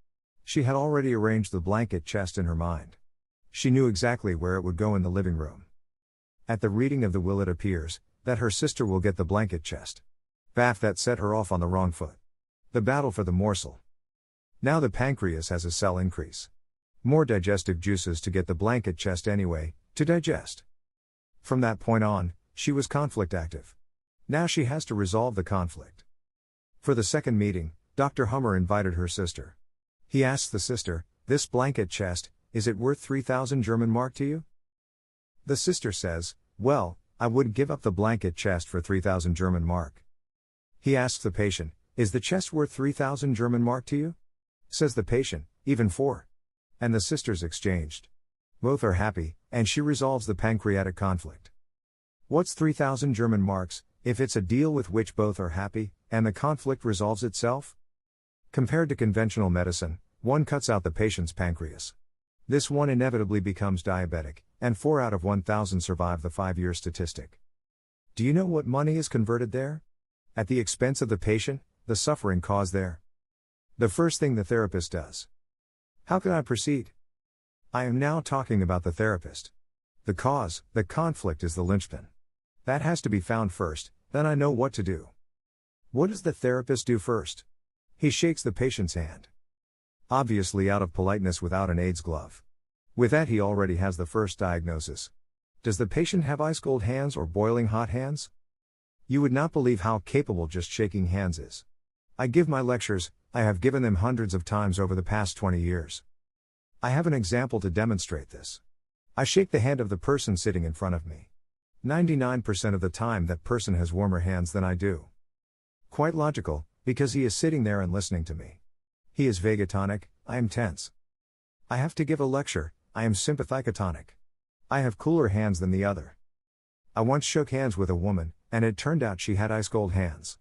Speaker 1: She had already arranged the blanket chest in her mind. She knew exactly where it would go in the living room. At the reading of the will it appears that her sister will get the blanket chest. Baff, that set her off on the wrong foot. The battle for the morsel. Now the pancreas has a cell increase. More digestive juices to get the blanket chest anyway, to digest. From that point on, she was conflict active. Now she has to resolve the conflict. For the second meeting, Dr. Hummer invited her sister. He asks the sister, this blanket chest, is it worth 3,000 German mark to you? The sister says, well, I wouldn't give up the blanket chest for 3,000 German mark. He asks the patient, is the chest worth 3,000 German mark to you? Says the patient, even 4. And the sisters exchanged. Both are happy, and she resolves the pancreatic conflict. What's 3,000 German marks, if it's a deal with which both are happy, and the conflict resolves itself? Compared to conventional medicine, one cuts out the patient's pancreas. This one inevitably becomes diabetic, and 4 out of 1,000 survive the 5-year statistic. Do you know what money is converted there? At the expense of the patient, the suffering caused there. The first thing the therapist does. How can I proceed? I am now talking about the therapist. The cause, the conflict is the linchpin. That has to be found first, then I know what to do. What does the therapist do first? He shakes the patient's hand. Obviously out of politeness without an AIDS glove. With that he already has the first diagnosis. Does the patient have ice cold hands or boiling hot hands? You would not believe how capable just shaking hands is. I give my lectures, I have given them hundreds of times over the past 20 years. I have an example to demonstrate this. I shake the hand of the person sitting in front of me. 99% of the time that person has warmer hands than I do. Quite logical, because he is sitting there and listening to me. He is vagatonic, I am tense. I have to give a lecture, I am sympathicatonic. I have cooler hands than the other. I once shook hands with a woman, and it turned out she had ice cold hands.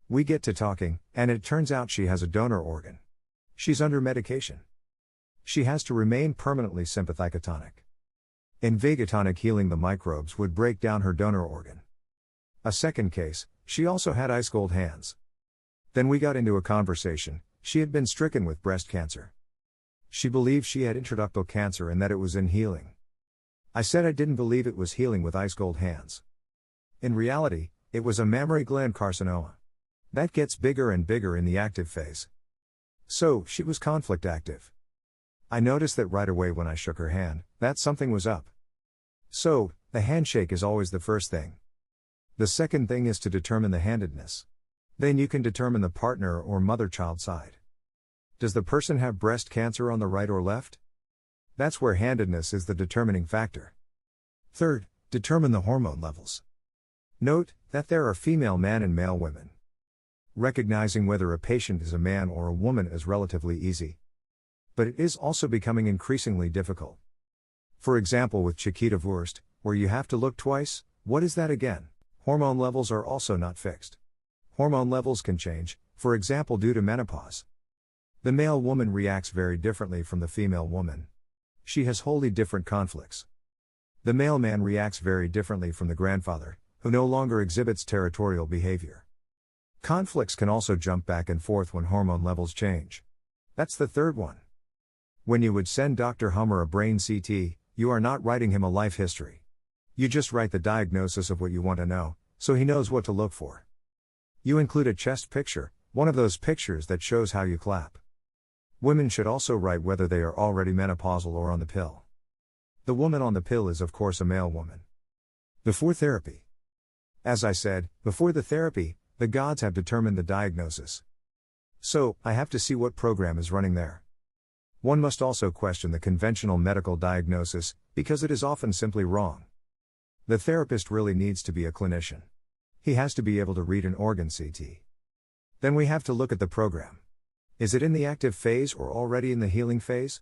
Speaker 1: We get to talking, and it turns out she has a donor organ. She's under medication. She has to remain permanently sympathicatonic. In vagatonic healing, the microbes would break down her donor organ. A second case, she also had ice cold hands. Then we got into a conversation. She had been stricken with breast cancer. She believed she had intraductal cancer and that it was in healing. I said I didn't believe it was healing with ice cold hands. In reality, it was a mammary gland carcinoma. That gets bigger and bigger in the active phase. So, she was conflict active. I noticed that right away when I shook her hand, that something was up. So, the handshake is always the first thing. The second thing is to determine the handedness. Then you can determine the partner or mother-child side. Does the person have breast cancer on the right or left? That's where handedness is the determining factor. Third, determine the hormone levels. Note that there are female man and male women. Recognizing whether a patient is a man or a woman is relatively easy. But it is also becoming increasingly difficult. For example, with Chiquita Wurst, where you have to look twice, what is that again? Hormone levels are also not fixed. Hormone levels can change, for example due to menopause. The male woman reacts very differently from the female woman. She has wholly different conflicts. The male man reacts very differently from the grandfather, who no longer exhibits territorial behavior. Conflicts can also jump back and forth when hormone levels change. That's the third one. When you would send Dr. Hummer a brain CT, you are not writing him a life history. You just write the diagnosis of what you want to know, so he knows what to look for. You include a chest picture, one of those pictures that shows how you clap. Women should also write whether they are already menopausal or on the pill. The woman on the pill is of course a male woman. Before therapy. As I said, before the therapy, the gods have determined the diagnosis. So, I have to see what program is running there. One must also question the conventional medical diagnosis, because it is often simply wrong. The therapist really needs to be a clinician. He has to be able to read an organ CT. Then we have to look at the program. Is it in the active phase or already in the healing phase?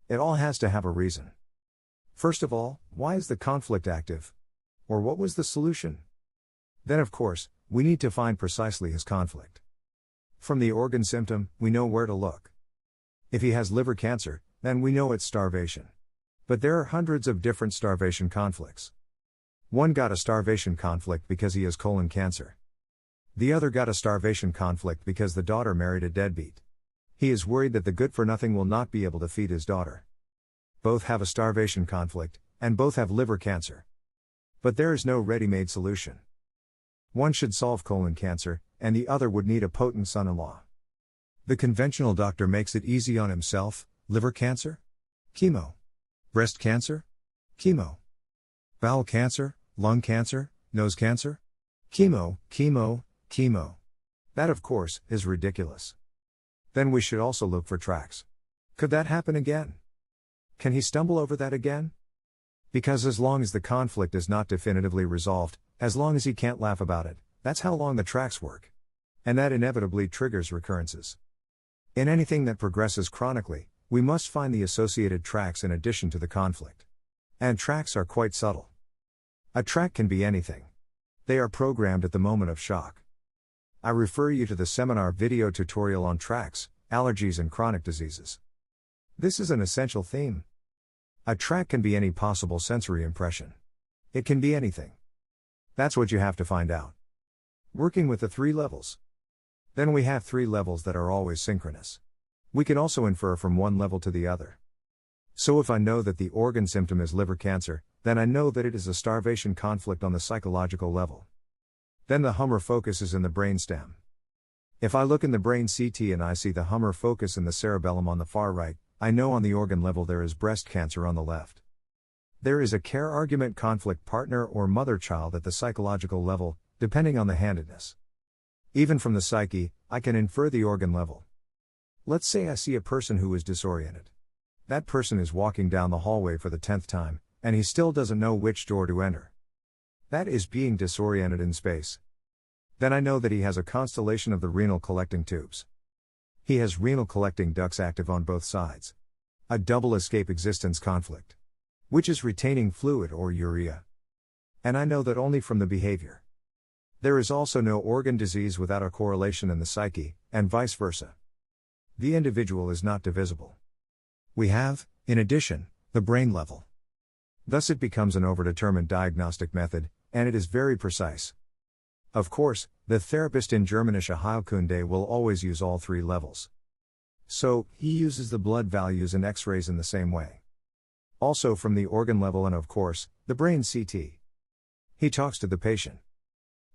Speaker 1: It all has to have a reason. First of all, why is the conflict active? Or what was the solution? Then of course, we need to find precisely his conflict. From the organ symptom, we know where to look. If he has liver cancer, then we know it's starvation. But there are hundreds of different starvation conflicts. One got a starvation conflict because he has colon cancer. The other got a starvation conflict because the daughter married a deadbeat. He is worried that the good-for-nothing will not be able to feed his daughter. Both have a starvation conflict, and both have liver cancer. But there is no ready-made solution. One should solve colon cancer, and the other would need a potent son-in-law. The conventional doctor makes it easy on himself. Liver cancer? Chemo. Breast cancer? Chemo. Bowel cancer, lung cancer, nose cancer? Chemo, chemo, chemo. That of course, is ridiculous. Then we should also look for tracks. Could that happen again? Can he stumble over that again? Because as long as the conflict is not definitively resolved, as long as he can't laugh about it, that's how long the tracks work. And that inevitably triggers recurrences. In anything that progresses chronically, we must find the associated tracks in addition to the conflict. And tracks are quite subtle. A track can be anything. They are programmed at the moment of shock. I refer you to the seminar video tutorial on tracks, allergies and chronic diseases. This is an essential theme. A track can be any possible sensory impression. It can be anything. That's what you have to find out. Working with the 3 levels. Then we have 3 levels that are always synchronous. We can also infer from one level to the other. So if I know that the organ symptom is liver cancer, then I know that it is a starvation conflict on the psychological level. Then the Hummer focus is in the brainstem. If I look in the brain CT and I see the Hummer focus in the cerebellum on the far right, I know on the organ level there is breast cancer on the left. There is a care argument conflict partner or mother-child at the psychological level, depending on the handedness. Even from the psyche, I can infer the organ level. Let's say I see a person who is disoriented. That person is walking down the hallway for the 10th time, and he still doesn't know which door to enter. That is being disoriented in space. Then I know that he has a constellation of the renal collecting tubes. He has renal collecting ducts active on both sides. A double escape existence conflict. Which is retaining fluid or urea. And I know that only from the behavior. There is also no organ disease without a correlation in the psyche, and vice versa. The individual is not divisible. We have, in addition, the brain level. Thus it becomes an overdetermined diagnostic method, and it is very precise. Of course, the therapist in Germanische Heilkunde will always use all three levels. So, he uses the blood values and X-rays in the same way. Also from the organ level and of course, the brain CT. He talks to the patient.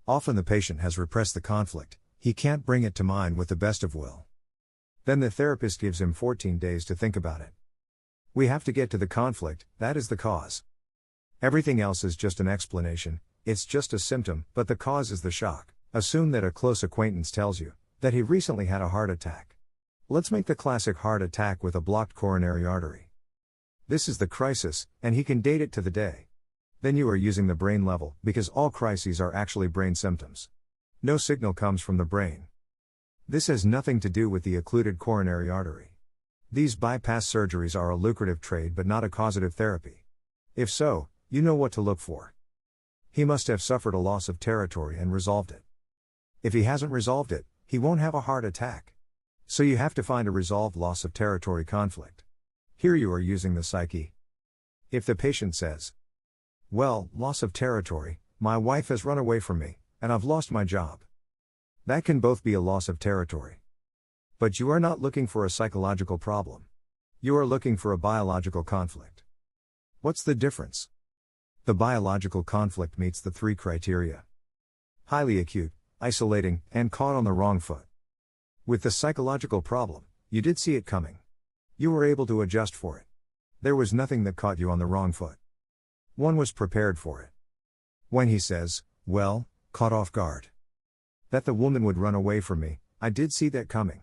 Speaker 1: Often the patient has repressed the conflict, he can't bring it to mind with the best of will. Then the therapist gives him 14 days to think about it. We have to get to the conflict, that is the cause. Everything else is just an explanation, it's just a symptom, but the cause is the shock. Assume that a close acquaintance tells you that he recently had a heart attack. Let's make the classic heart attack with a blocked coronary artery. This is the crisis, and he can date it to the day. Then you are using the brain level, because all crises are actually brain symptoms. No signal comes from the brain. This has nothing to do with the occluded coronary artery. These bypass surgeries are a lucrative trade but not a causative therapy. If so, you know what to look for. He must have suffered a loss of territory and resolved it. If he hasn't resolved it, he won't have a heart attack. So you have to find a resolved loss of territory conflict. Here you are using the psyche. If the patient says, well, loss of territory, my wife has run away from me, and I've lost my job. That can both be a loss of territory. But you are not looking for a psychological problem. You are looking for a biological conflict. What's the difference? The biological conflict meets the three criteria. Highly acute, isolating, and caught on the wrong foot. With the psychological problem, you did see it coming. You were able to adjust for it. There was nothing that caught you on the wrong foot. One was prepared for it. When he says, well, caught off guard. That the woman would run away from me, I did see that coming.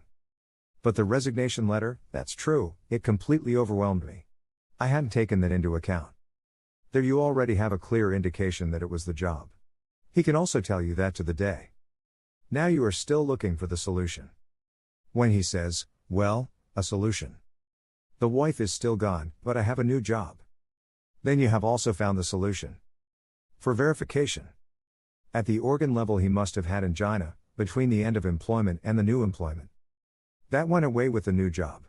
Speaker 1: But the resignation letter, that's true, it completely overwhelmed me. I hadn't taken that into account. There you already have a clear indication that it was the job. He can also tell you that to the day. Now you are still looking for the solution. When he says, well, a solution. The wife is still gone, but I have a new job. Then you have also found the solution. For verification. At the organ level he must have had angina, between the end of employment and the new employment. That went away with the new job.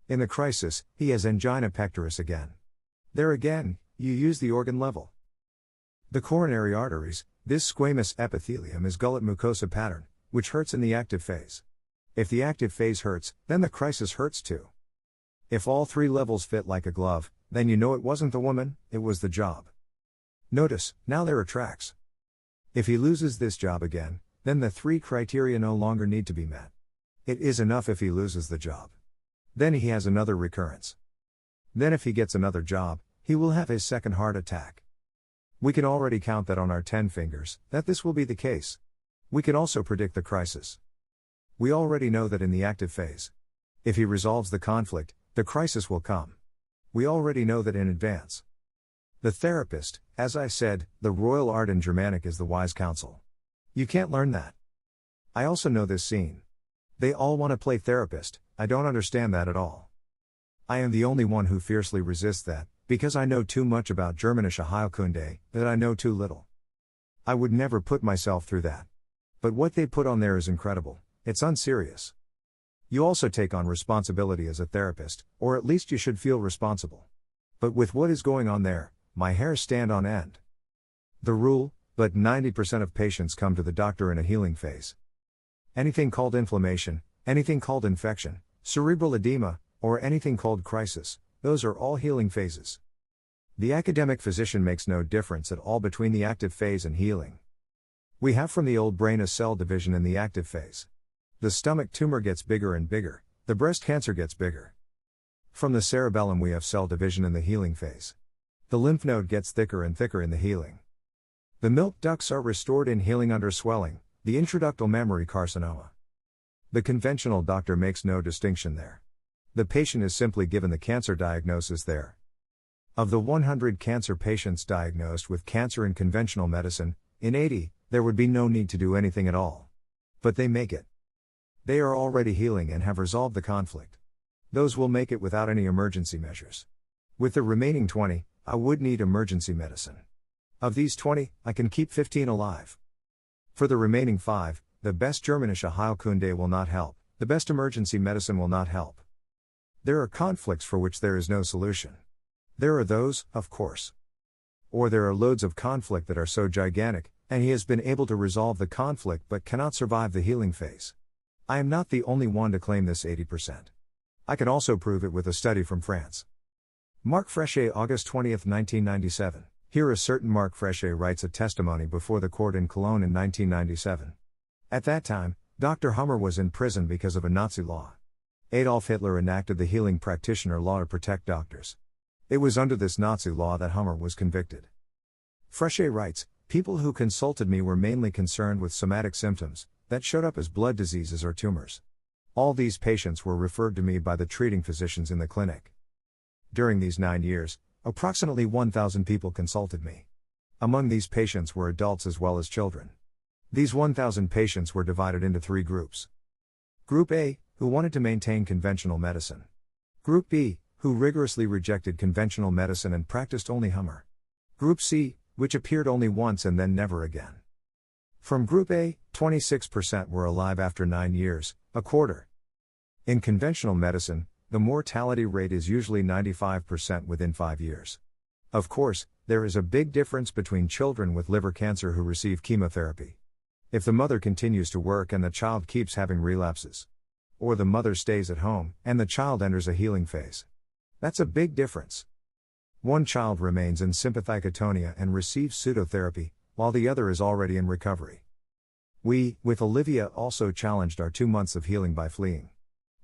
Speaker 1: In the crisis, he has angina pectoris again. There again, you use the organ level. The coronary arteries, this squamous epithelium is gullet mucosa pattern, which hurts in the active phase. If the active phase hurts, then the crisis hurts too. If all three levels fit like a glove, then you know it wasn't the woman, it was the job. Notice, now there are tracks. If he loses this job again, then the three criteria no longer need to be met. It is enough if he loses the job. Then he has another recurrence. Then if he gets another job, he will have his second heart attack. We can already count that on our 10 fingers, that this will be the case. We can also predict the crisis. We already know that in the active phase. If he resolves the conflict, the crisis will come. We already know that in advance. The therapist, as I said, the royal art in Germanic is the wise counsel. You can't learn that. I also know this scene. They all want to play therapist, I don't understand that at all. I am the only one who fiercely resists that, because I know too much about Germanische Heilkunde, that I know too little. I would never put myself through that. But what they put on there is incredible, it's unserious. You also take on responsibility as a therapist, or at least you should feel responsible. But with what is going on there, my hairs stand on end. The rule, but 90% of patients come to the doctor in a healing phase. Anything called inflammation, anything called infection, cerebral edema, or anything called crisis, those are all healing phases. The academic physician makes no difference at all between the active phase and healing. We have from the old brain a cell division in the active phase. The stomach tumor gets bigger and bigger, the breast cancer gets bigger. From the cerebellum we have cell division in the healing phase. The lymph node gets thicker and thicker in the healing. The milk ducts are restored in healing under swelling, the intraductal mammary carcinoma. The conventional doctor makes no distinction there. The patient is simply given the cancer diagnosis there. Of the 100 cancer patients diagnosed with cancer in conventional medicine, in 80, there would be no need to do anything at all. But they make it. They are already healing and have resolved the conflict. Those will make it without any emergency measures. With the remaining 20, I would need emergency medicine. Of these 20, I can keep 15 alive. For the remaining 5, the best Germanische Heilkunde will not help, the best emergency medicine will not help. There are conflicts for which there is no solution. There are those, of course. Or there are loads of conflict that are so gigantic, and he has been able to resolve the conflict but cannot survive the healing phase. I am not the only one to claim this 80%. I can also prove it with a study from France. Marc Frechet, August 20, 1997. Here a certain Marc Frechet writes a testimony before the court in Cologne in 1997. At that time, Dr. Hummer was in prison because of a Nazi law. Adolf Hitler enacted the healing practitioner law to protect doctors. It was under this Nazi law that Hummer was convicted. Frechet writes, people who consulted me were mainly concerned with somatic symptoms that showed up as blood diseases or tumors. All these patients were referred to me by the treating physicians in the clinic. During these 9 years, approximately 1,000 people consulted me. Among these patients were adults as well as children. These 1,000 patients were divided into 3 groups. Group A, who wanted to maintain conventional medicine. Group B, who rigorously rejected conventional medicine and practiced only Hummer. Group C, which appeared only once and then never again. From Group A, 26% were alive after 9 years, a quarter. In conventional medicine, the mortality rate is usually 95% within 5 years. Of course, there is a big difference between children with liver cancer who receive chemotherapy. If the mother continues to work and the child keeps having relapses. Or the mother stays at home and the child enters a healing phase. That's a big difference. One child remains in sympathetic atonia and receives pseudotherapy, while the other is already in recovery. We, with Olivia, also challenged our 2 months of healing by fleeing.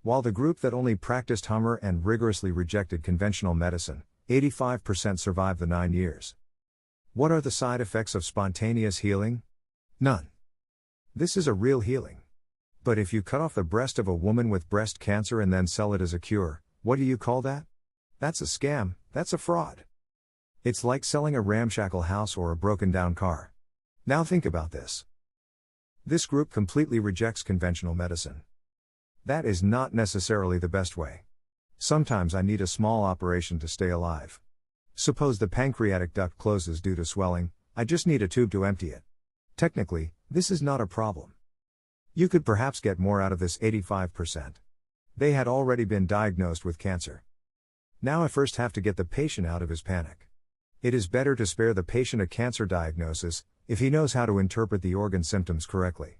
Speaker 1: While the group that only practiced Hummer and rigorously rejected conventional medicine, 85% survived the 9 years. What are the side effects of spontaneous healing? None. This is a real healing. But if you cut off the breast of a woman with breast cancer and then sell it as a cure, what do you call that? That's a scam, that's a fraud. It's like selling a ramshackle house or a broken down car. Now think about this. This group completely rejects conventional medicine. That is not necessarily the best way. Sometimes I need a small operation to stay alive. Suppose the pancreatic duct closes due to swelling, I just need a tube to empty it. Technically, this is not a problem. You could perhaps get more out of this 85%. They had already been diagnosed with cancer. Now I first have to get the patient out of his panic. It is better to spare the patient a cancer diagnosis, if he knows how to interpret the organ symptoms correctly.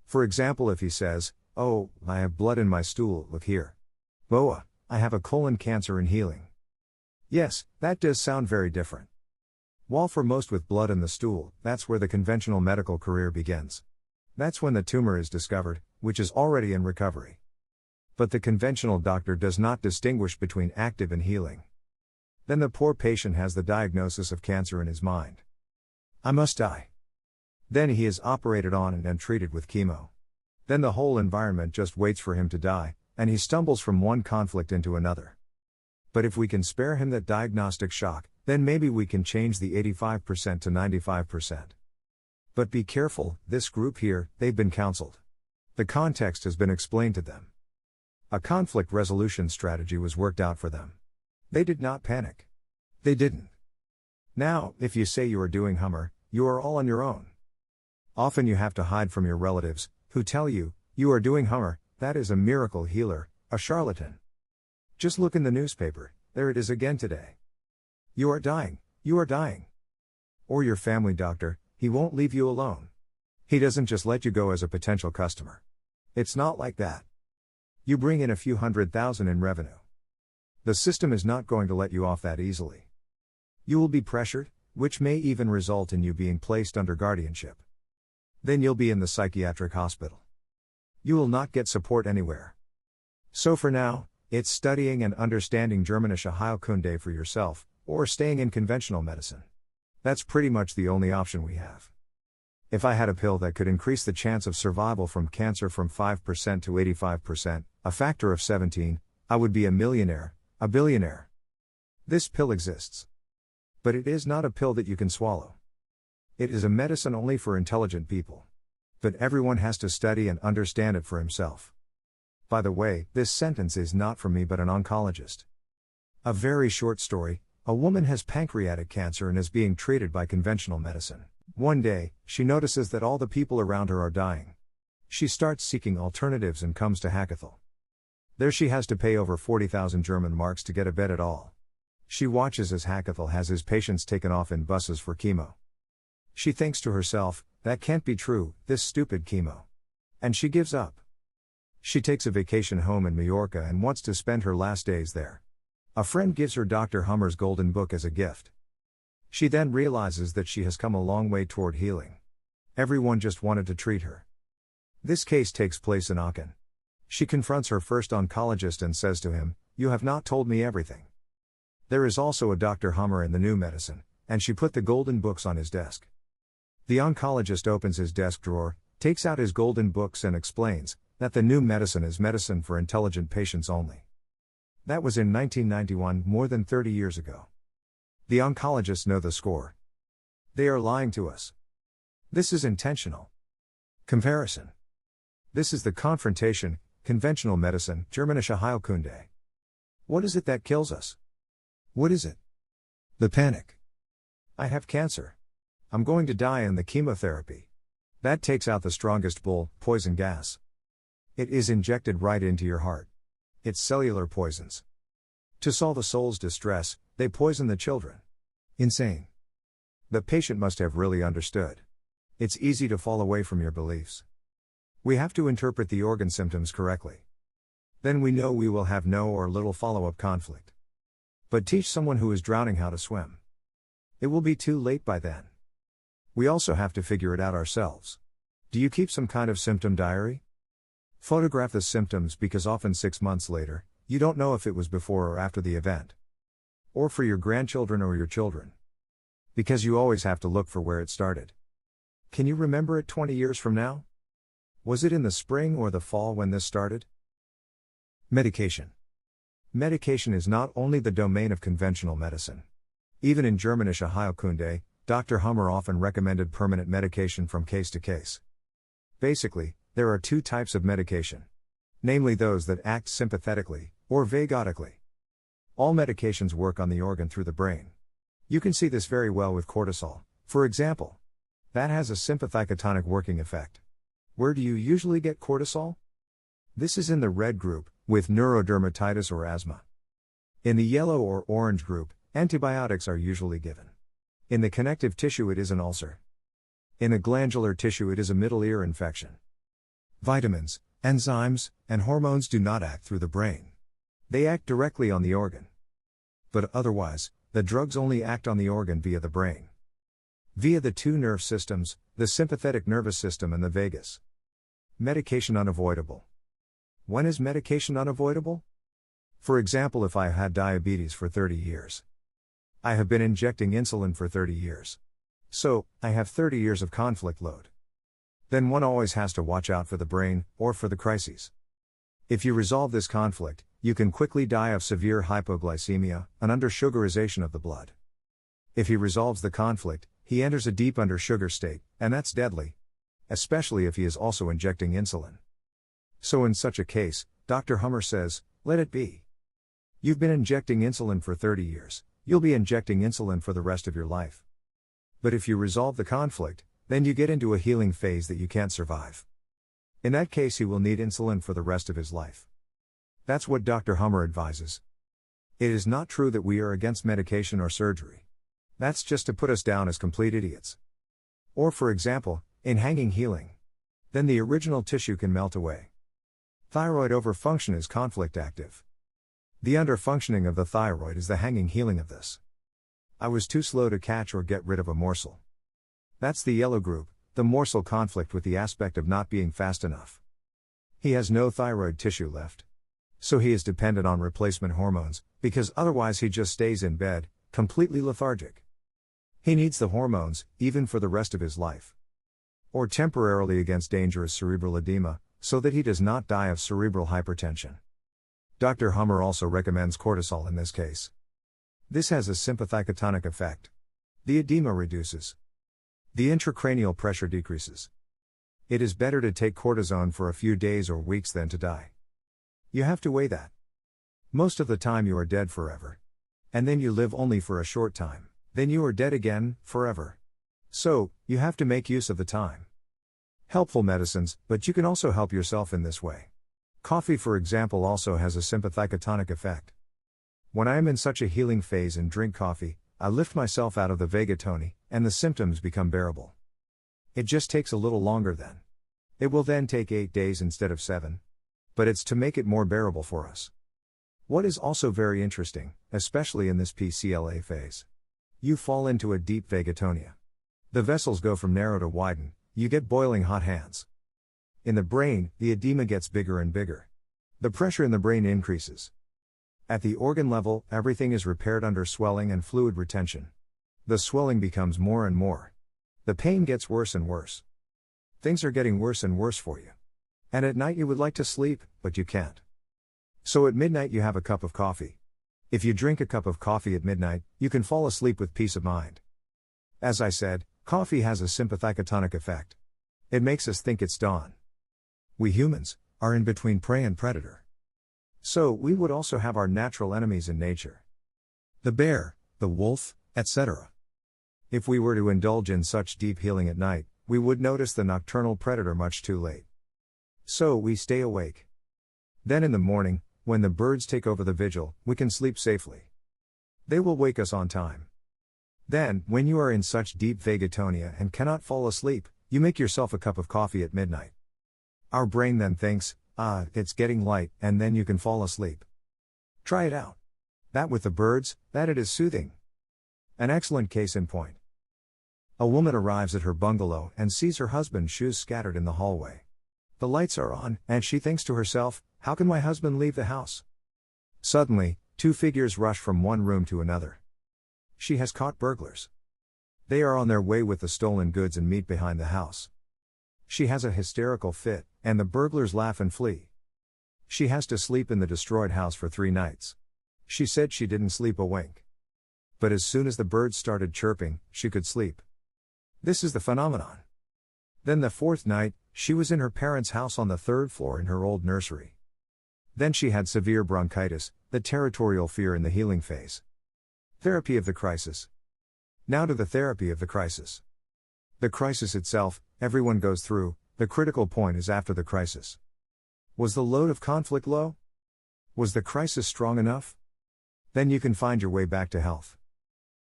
Speaker 1: For example, if he says, oh, I have blood in my stool, look here. Boa, I have a colon cancer in healing. Yes, that does sound very different. While for most with blood in the stool, that's where the conventional medical career begins. That's when the tumor is discovered, which is already in recovery. But the conventional doctor does not distinguish between active and healing. Then the poor patient has the diagnosis of cancer in his mind. I must die. Then he is operated on and treated with chemo. Then the whole environment just waits for him to die, and he stumbles from one conflict into another. But if we can spare him that diagnostic shock, then maybe we can change the 85% to 95%. But be careful, this group here, they've been counseled. The context has been explained to them. A conflict resolution strategy was worked out for them. They did not panic. They didn't. Now, if you say you are doing Hummer, you are all on your own. Often you have to hide from your relatives, who tell you, you are doing Hummer, that is a miracle healer, a charlatan. Just look in the newspaper, there it is again today. You are dying, you are dying. Or your family doctor, he won't leave you alone. He doesn't just let you go as a potential customer. It's not like that. You bring in a few 100,000 in revenue. The system is not going to let you off that easily. You will be pressured, which may even result in you being placed under guardianship. Then you'll be in the psychiatric hospital. You will not get support anywhere. So for now, it's studying and understanding Germanische Heilkunde for yourself, or staying in conventional medicine. That's pretty much the only option we have. If I had a pill that could increase the chance of survival from cancer from 5% to 85%, a factor of 17, I would be a millionaire, a billionaire. This pill exists. But it is not a pill that you can swallow. It is a medicine only for intelligent people. But everyone has to study and understand it for himself. By the way, this sentence is not from me but an oncologist. A very short story. A woman has pancreatic cancer and is being treated by conventional medicine. One day, she notices that all the people around her are dying. She starts seeking alternatives and comes to Hackathel. There she has to pay over 40,000 German marks to get a bed at all. She watches as Hackathel has his patients taken off in buses for chemo. She thinks to herself, that can't be true, this stupid chemo. And she gives up. She takes a vacation home in Majorca and wants to spend her last days there. A friend gives her Dr. Hummer's Golden Book as a gift. She then realizes that she has come a long way toward healing. Everyone just wanted to treat her. This case takes place in Aachen. She confronts her first oncologist and says to him, "You have not told me everything." There is also a Dr. Hummer in the new medicine, and she put the golden books on his desk. The oncologist opens his desk drawer, takes out his golden books and explains that the new medicine is medicine for intelligent patients only. That was in 1991, more than 30 years ago. The oncologists know the score. They are lying to us. This is intentional. Comparison. This is the confrontation, conventional medicine, Germanische Heilkunde. What is it that kills us? What is it? The panic. I have cancer. I'm going to die in the chemotherapy. That takes out the strongest bull, poison gas. It is injected right into your heart. It's cellular poisons. To solve the soul's distress, they poison the children. Insane. The patient must have really understood. It's easy to fall away from your beliefs. We have to interpret the organ symptoms correctly. Then we know we will have no or little follow-up conflict. But teach someone who is drowning how to swim. It will be too late by then. We also have to figure it out ourselves. Do you keep some kind of symptom diary? Photograph the symptoms because often 6 months later, you don't know if it was before or after the event. Or for your grandchildren or your children. Because you always have to look for where it started. Can you remember it 20 years from now? Was it in the spring or the fall when this started? Medication. Medication is not only the domain of conventional medicine. Even in Germanische Heilkunde, Dr. Hummer often recommended permanent medication from case to case. Basically, there are two types of medication. Namely those that act sympathetically, or vagotically. All medications work on the organ through the brain. You can see this very well with cortisol, for example. That has a sympathicotonic working effect. Where do you usually get cortisol? This is in the red group, with neurodermatitis or asthma. In the yellow or orange group, antibiotics are usually given. In the connective tissue it is an ulcer. In the glandular tissue it is a middle ear infection. Vitamins, enzymes, and hormones do not act through the brain. They act directly on the organ. But otherwise, the drugs only act on the organ via the brain. Via the two nerve systems, the sympathetic nervous system and the vagus. Medication unavoidable. When is medication unavoidable? For example, if I had diabetes for 30 years. I have been injecting insulin for 30 years. So, I have 30 years of conflict load. Then one always has to watch out for the brain, or for the crises. If you resolve this conflict, you can quickly die of severe hypoglycemia, an undersugarization of the blood. If he resolves the conflict, he enters a deep undersugar state, and that's deadly. Especially if he is also injecting insulin. So in such a case, Dr. Hummer says, let it be. You've been injecting insulin for 30 years, you'll be injecting insulin for the rest of your life. But if you resolve the conflict, then you get into a healing phase that you can't survive. In that case he will need insulin for the rest of his life. That's what Dr. Hummer advises. It is not true that we are against medication or surgery. That's just to put us down as complete idiots. Or for example, in hanging healing. Then the original tissue can melt away. Thyroid overfunction is conflict active. The underfunctioning of the thyroid is the hanging healing of this. I was too slow to catch or get rid of a morsel. That's the yellow group, the morsel conflict with the aspect of not being fast enough. He has no thyroid tissue left. So he is dependent on replacement hormones, because otherwise he just stays in bed, completely lethargic. He needs the hormones, even for the rest of his life. Or temporarily against dangerous cerebral edema, so that he does not die of cerebral hypertension. Dr. Hummer also recommends cortisol in this case. This has a sympathicotonic effect. The edema reduces. The intracranial pressure decreases. It is better to take cortisone for a few days or weeks than to die. You have to weigh that. Most of the time you are dead forever. And then you live only for a short time, then you are dead again, forever. So, you have to make use of the time. Helpful medicines, but you can also help yourself in this way. Coffee, for example, also has a sympathicotonic effect. When I am in such a healing phase and drink coffee, I lift myself out of the vagatoni, and the symptoms become bearable. It just takes a little longer then. It will then take 8 days instead of 7. But it's to make it more bearable for us. What is also very interesting, especially in this PCLA phase, you fall into a deep vagatonia. The vessels go from narrow to widen, you get boiling hot hands. In the brain, the edema gets bigger and bigger. The pressure in the brain increases. At the organ level, everything is repaired under swelling and fluid retention. The swelling becomes more and more. The pain gets worse and worse. Things are getting worse and worse for you. And at night you would like to sleep, but you can't. So at midnight you have a cup of coffee. If you drink a cup of coffee at midnight, you can fall asleep with peace of mind. As I said, coffee has a sympathicotonic effect. It makes us think it's dawn. We humans are in between prey and predator. So we would also have our natural enemies in nature. The bear, the wolf, etc. If we were to indulge in such deep healing at night, we would notice the nocturnal predator much too late. So we stay awake. Then in the morning, when the birds take over the vigil, we can sleep safely. They will wake us on time. Then, when you are in such deep vagatonia and cannot fall asleep, you make yourself a cup of coffee at midnight. Our brain then thinks, it's getting light, and then you can fall asleep. Try it out. That with the birds, that it is soothing. An excellent case in point. A woman arrives at her bungalow and sees her husband's shoes scattered in the hallway. The lights are on, and she thinks to herself, how can my husband leave the house? Suddenly, 2 figures rush from one room to another. She has caught burglars. They are on their way with the stolen goods and meet behind the house. She has a hysterical fit, and the burglars laugh and flee. She has to sleep in the destroyed house for 3 nights. She said she didn't sleep a wink. But as soon as the birds started chirping, she could sleep. This is the phenomenon. Then the 4th night, she was in her parents' house on the 3rd floor in her old nursery. Then she had severe bronchitis, the territorial fear in the healing phase. Therapy of the crisis. Now to the therapy of the crisis. The crisis itself, everyone goes through, the critical point is after the crisis. Was the load of conflict low? Was the crisis strong enough? Then you can find your way back to health.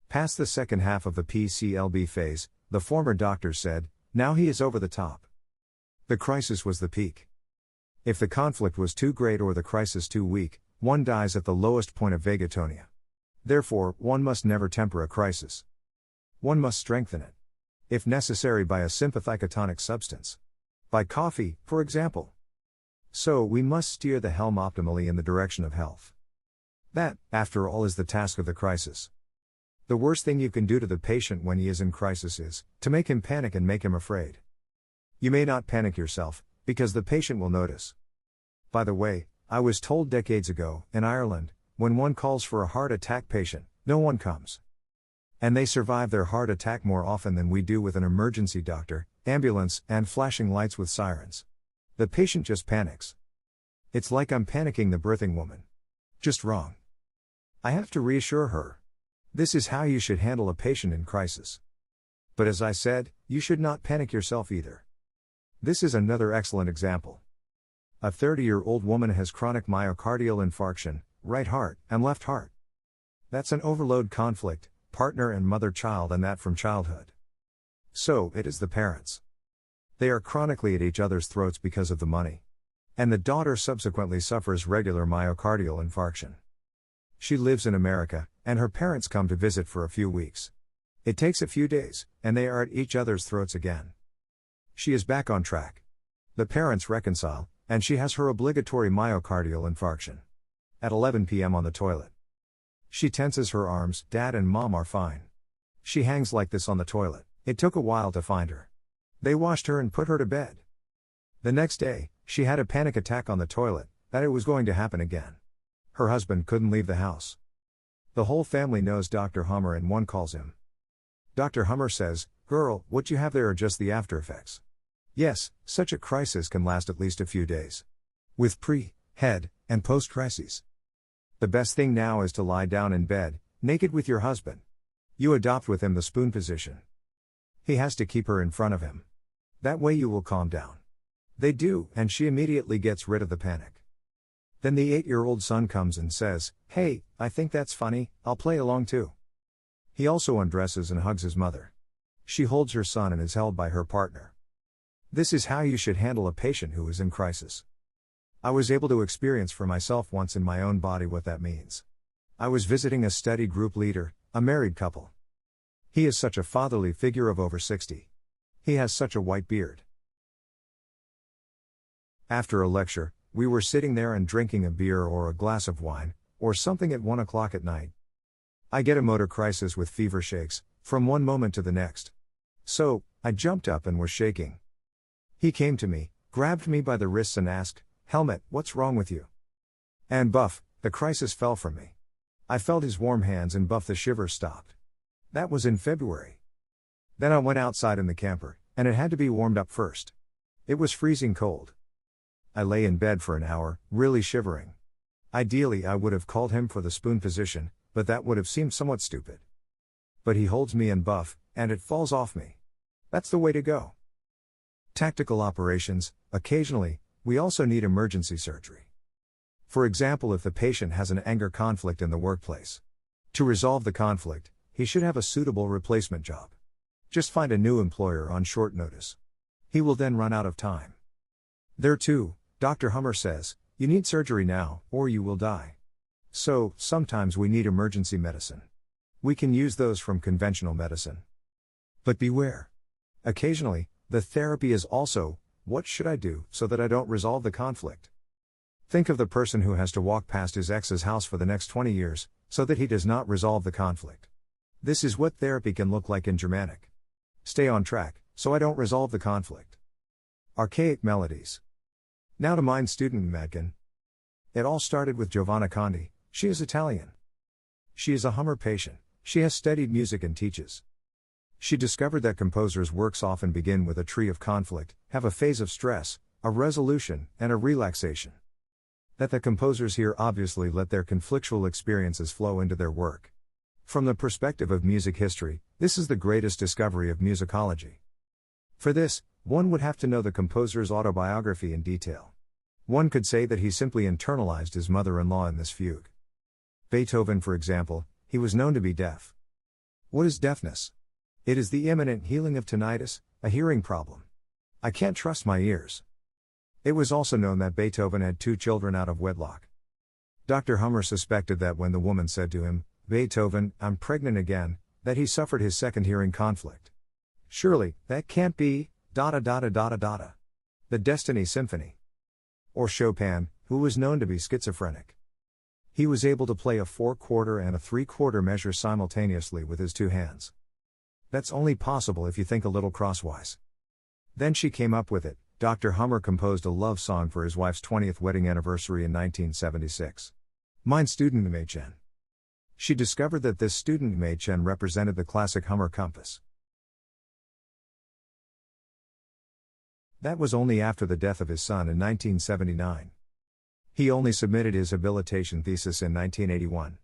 Speaker 1: Past the second half of the PCLB phase, the former doctor said, now he is over the top. The crisis was the peak. If the conflict was too great or the crisis too weak, one dies at the lowest point of vagatonia. Therefore, one must never temper a crisis. One must strengthen it. If necessary by a sympathicotonic substance. By coffee, for example. So we must steer the helm optimally in the direction of health. That, after all, is the task of the crisis. The worst thing you can do to the patient when he is in crisis is to make him panic and make him afraid. You may not panic yourself, because the patient will notice. By the way, I was told decades ago, in Ireland, when one calls for a heart attack patient, no one comes. And they survive their heart attack more often than we do with an emergency doctor, ambulance, and flashing lights with sirens. The patient just panics. It's like I'm panicking the birthing woman. Just wrong. I have to reassure her. This is how you should handle a patient in crisis. But as I said, you should not panic yourself either. This is another excellent example. A 30-year-old woman has chronic myocardial infarction, right heart, and left heart. That's an overload conflict, partner and mother-child, and that from childhood. So, it is the parents. They are chronically at each other's throats because of the money. And the daughter subsequently suffers regular myocardial infarction. She lives in America, and her parents come to visit for a few weeks. It takes a few days, and they are at each other's throats again. She is back on track. The parents reconcile, and she has her obligatory myocardial infarction. At 11 p.m. on the toilet. She tenses her arms, Dad and Mom are fine. She hangs like this on the toilet. It took a while to find her. They washed her and put her to bed. The next day, she had a panic attack on the toilet, that it was going to happen again. Her husband couldn't leave the house. The whole family knows Dr. Hummer and one calls him. Dr. Hummer says, "Girl, what you have there are just the after effects." Yes, such a crisis can last at least a few days. With pre, head, and post-crises. The best thing now is to lie down in bed, naked with your husband. You adopt with him the spoon position. He has to keep her in front of him. That way you will calm down. They do, and she immediately gets rid of the panic. Then the 8-year-old son comes and says, "Hey, I think that's funny, I'll play along too." He also undresses and hugs his mother. She holds her son and is held by her partner. This is how you should handle a patient who is in crisis. I was able to experience for myself once in my own body what that means. I was visiting a study group leader, a married couple. He is such a fatherly figure of over 60. He has such a white beard. After a lecture, we were sitting there and drinking a beer or a glass of wine, or something at 1 o'clock at night. I get a motor crisis with fever shakes, from one moment to the next. So, I jumped up and was shaking. He came to me, grabbed me by the wrists and asked, "Helmut, what's wrong with you?" And buff, the crisis fell from me. I felt his warm hands and buff, the shivers stopped. That was in February. Then I went outside in the camper, and it had to be warmed up first. It was freezing cold. I lay in bed for an hour, really shivering. Ideally I would have called him for the spoon position, but that would have seemed somewhat stupid. But he holds me and buff, and it falls off me. That's the way to go. Tactical operations, occasionally, we also need emergency surgery. For example, if the patient has an anger conflict in the workplace. To resolve the conflict, he should have a suitable replacement job. Just find a new employer on short notice. He will then run out of time. There too, Dr. Hummer says, you need surgery now, or you will die. So, sometimes we need emergency medicine. We can use those from conventional medicine. But beware. Occasionally, the therapy is also, what should I do so that I don't resolve the conflict? Think of the person who has to walk past his ex's house for the next 20 years, so that he does not resolve the conflict. This is what therapy can look like in Germanic. Stay on track, so I don't resolve the conflict. Archaic melodies. Now to mind student Madkin. It all started with Giovanna Condi. She is Italian. She is a Hummer patient. She has studied music and teaches. She discovered that composers' works often begin with a tree of conflict, have a phase of stress, a resolution, and a relaxation. That the composers here obviously let their conflictual experiences flow into their work. From the perspective of music history, this is the greatest discovery of musicology. For this, one would have to know the composer's autobiography in detail. One could say that he simply internalized his mother-in-law in this fugue. Beethoven, for example, he was known to be deaf. What is deafness? It is the imminent healing of tinnitus, a hearing problem. I can't trust my ears. It was also known that Beethoven had 2 children out of wedlock. Dr. Hummer suspected that when the woman said to him, "Beethoven, I'm pregnant again," that he suffered his second hearing conflict. Surely, that can't be, The Destiny Symphony. Or Chopin, who was known to be schizophrenic. He was able to play a 4/4 and a 3/4 measure simultaneously with his 2 hands. That's only possible if you think a little crosswise. Then she came up with it. Dr. Hummer composed a love song for his wife's 20th wedding anniversary in 1976. Mein student Mädchen. She discovered that this student Mädchen represented the classic Hummer compass. That was only after the death of his son in 1979. He only submitted his habilitation thesis in 1981.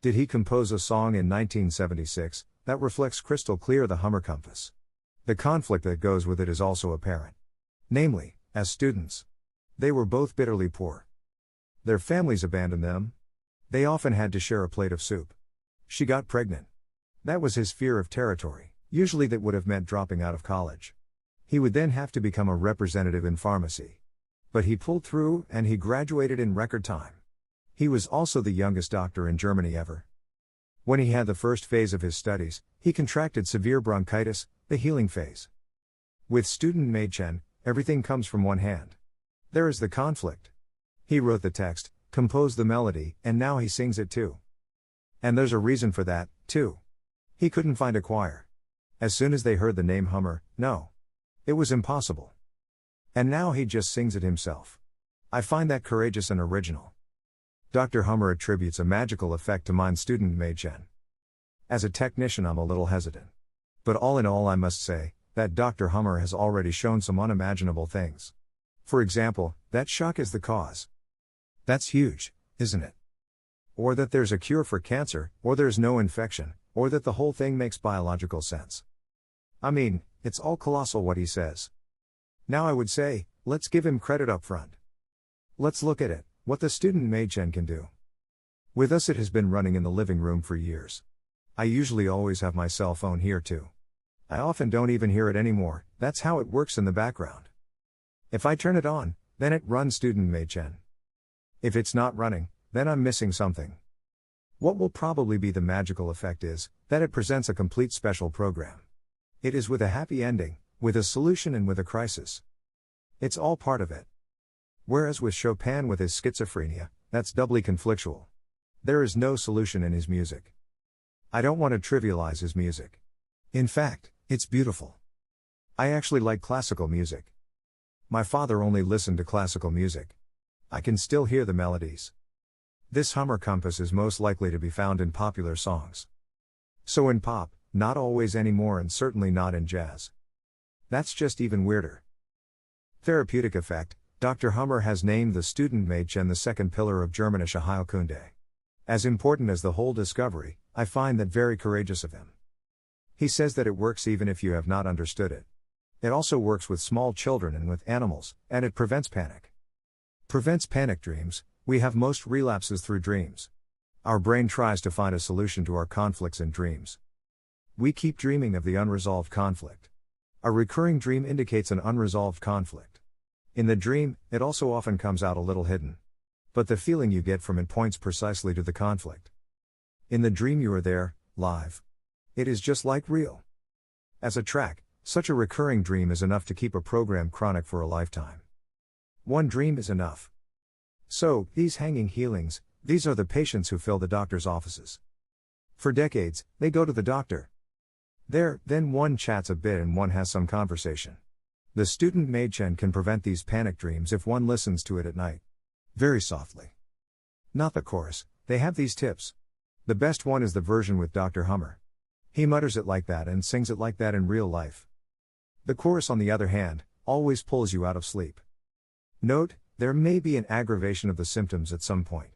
Speaker 1: Did he compose a song in 1976 that reflects crystal clear the Hummer compass? The conflict that goes with it is also apparent. Namely, as students, they were both bitterly poor. Their families abandoned them. They often had to share a plate of soup. She got pregnant. That was his fear of territory. Usually that would have meant dropping out of college. He would then have to become a representative in pharmacy. But he pulled through, and he graduated in record time. He was also the youngest doctor in Germany ever. When he had the first phase of his studies, he contracted severe bronchitis, the healing phase. With student Mädchen, everything comes from one hand. There is the conflict. He wrote the text, composed the melody, and now he sings it too. And there's a reason for that, too. He couldn't find a choir. As soon as they heard the name Hummer, no. It was impossible. And now he just sings it himself. I find that courageous and original. Dr. Hummer attributes a magical effect to mind student Mei Chen. As a technician, I'm a little hesitant. But all in all, I must say that Dr. Hummer has already shown some unimaginable things. For example, that shock is the cause. That's huge, isn't it? Or that there's a cure for cancer, or there's no infection, or that the whole thing makes biological sense. I mean, it's all colossal what he says. Now I would say, let's give him credit up front. Let's look at it, what the student Mei Chen can do. With us it has been running in the living room for years. I usually always have my cell phone here too. I often don't even hear it anymore, that's how it works in the background. If I turn it on, then it runs student Mei Chen. If it's not running, then I'm missing something. What will probably be the magical effect is that it presents a complete special program. It is with a happy ending, with a solution and with a crisis. It's all part of it. Whereas with Chopin with his schizophrenia, that's doubly conflictual. There is no solution in his music. I don't want to trivialize his music. In fact, it's beautiful. I actually like classical music. My father only listened to classical music. I can still hear the melodies. This Hummer compass is most likely to be found in popular songs. So in pop, not always anymore, and certainly not in jazz. That's just even weirder. Therapeutic effect. Dr. Hummer has named the student Mei Chen the second pillar of Germanische Heilkunde. As important as the whole discovery, I find that very courageous of him. He says that it works even if you have not understood it. It also works with small children and with animals, and it prevents panic. Prevents panic dreams. We have most relapses through dreams. Our brain tries to find a solution to our conflicts in dreams. We keep dreaming of the unresolved conflict. A recurring dream indicates an unresolved conflict. In the dream, it also often comes out a little hidden. But the feeling you get from it points precisely to the conflict. In the dream you are there, live. It is just like real. As a track, such a recurring dream is enough to keep a program chronic for a lifetime. One dream is enough. So, these hanging healings, these are the patients who fill the doctor's offices. For decades, they go to the doctor. There, then one chats a bit and one has some conversation. The student Mei Chen can prevent these panic dreams if one listens to it at night. Very softly. Not the chorus, they have these tips. The best one is the version with Dr. Hummer. He mutters it like that and sings it like that in real life. The chorus, on the other hand, always pulls you out of sleep. Note, there may be an aggravation of the symptoms at some point.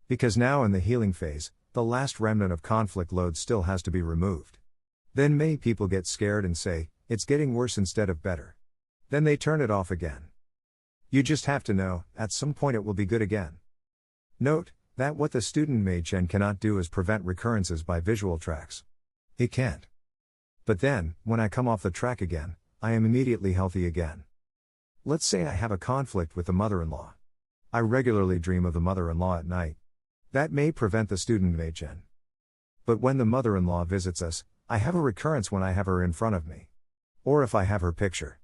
Speaker 1: Because now in the healing phase, the last remnant of conflict load still has to be removed. Then many people get scared and say, it's getting worse instead of better. Then they turn it off again. You just have to know, at some point it will be good again. Note, that what the student Mei Chen cannot do is prevent recurrences by visual tracks. It can't. But then, when I come off the track again, I am immediately healthy again. Let's say I have a conflict with the mother-in-law. I regularly dream of the mother-in-law at night. That may prevent the student Mei Chen. But when the mother-in-law visits us, I have a recurrence when I have her in front of me. Or if I have her picture.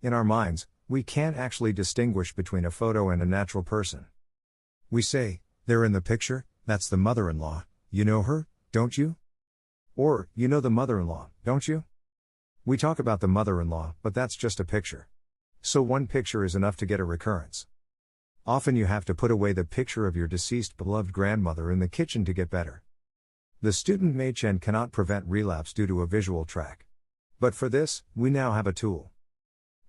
Speaker 1: In our minds, we can't actually distinguish between a photo and a natural person. We say, they're in the picture, that's the mother-in-law, you know her, don't you? Or, you know the mother-in-law, don't you? We talk about the mother-in-law, but that's just a picture. So one picture is enough to get a recurrence. Often you have to put away the picture of your deceased beloved grandmother in the kitchen to get better. The student Mei Chen cannot prevent relapse due to a visual track. But for this, we now have a tool.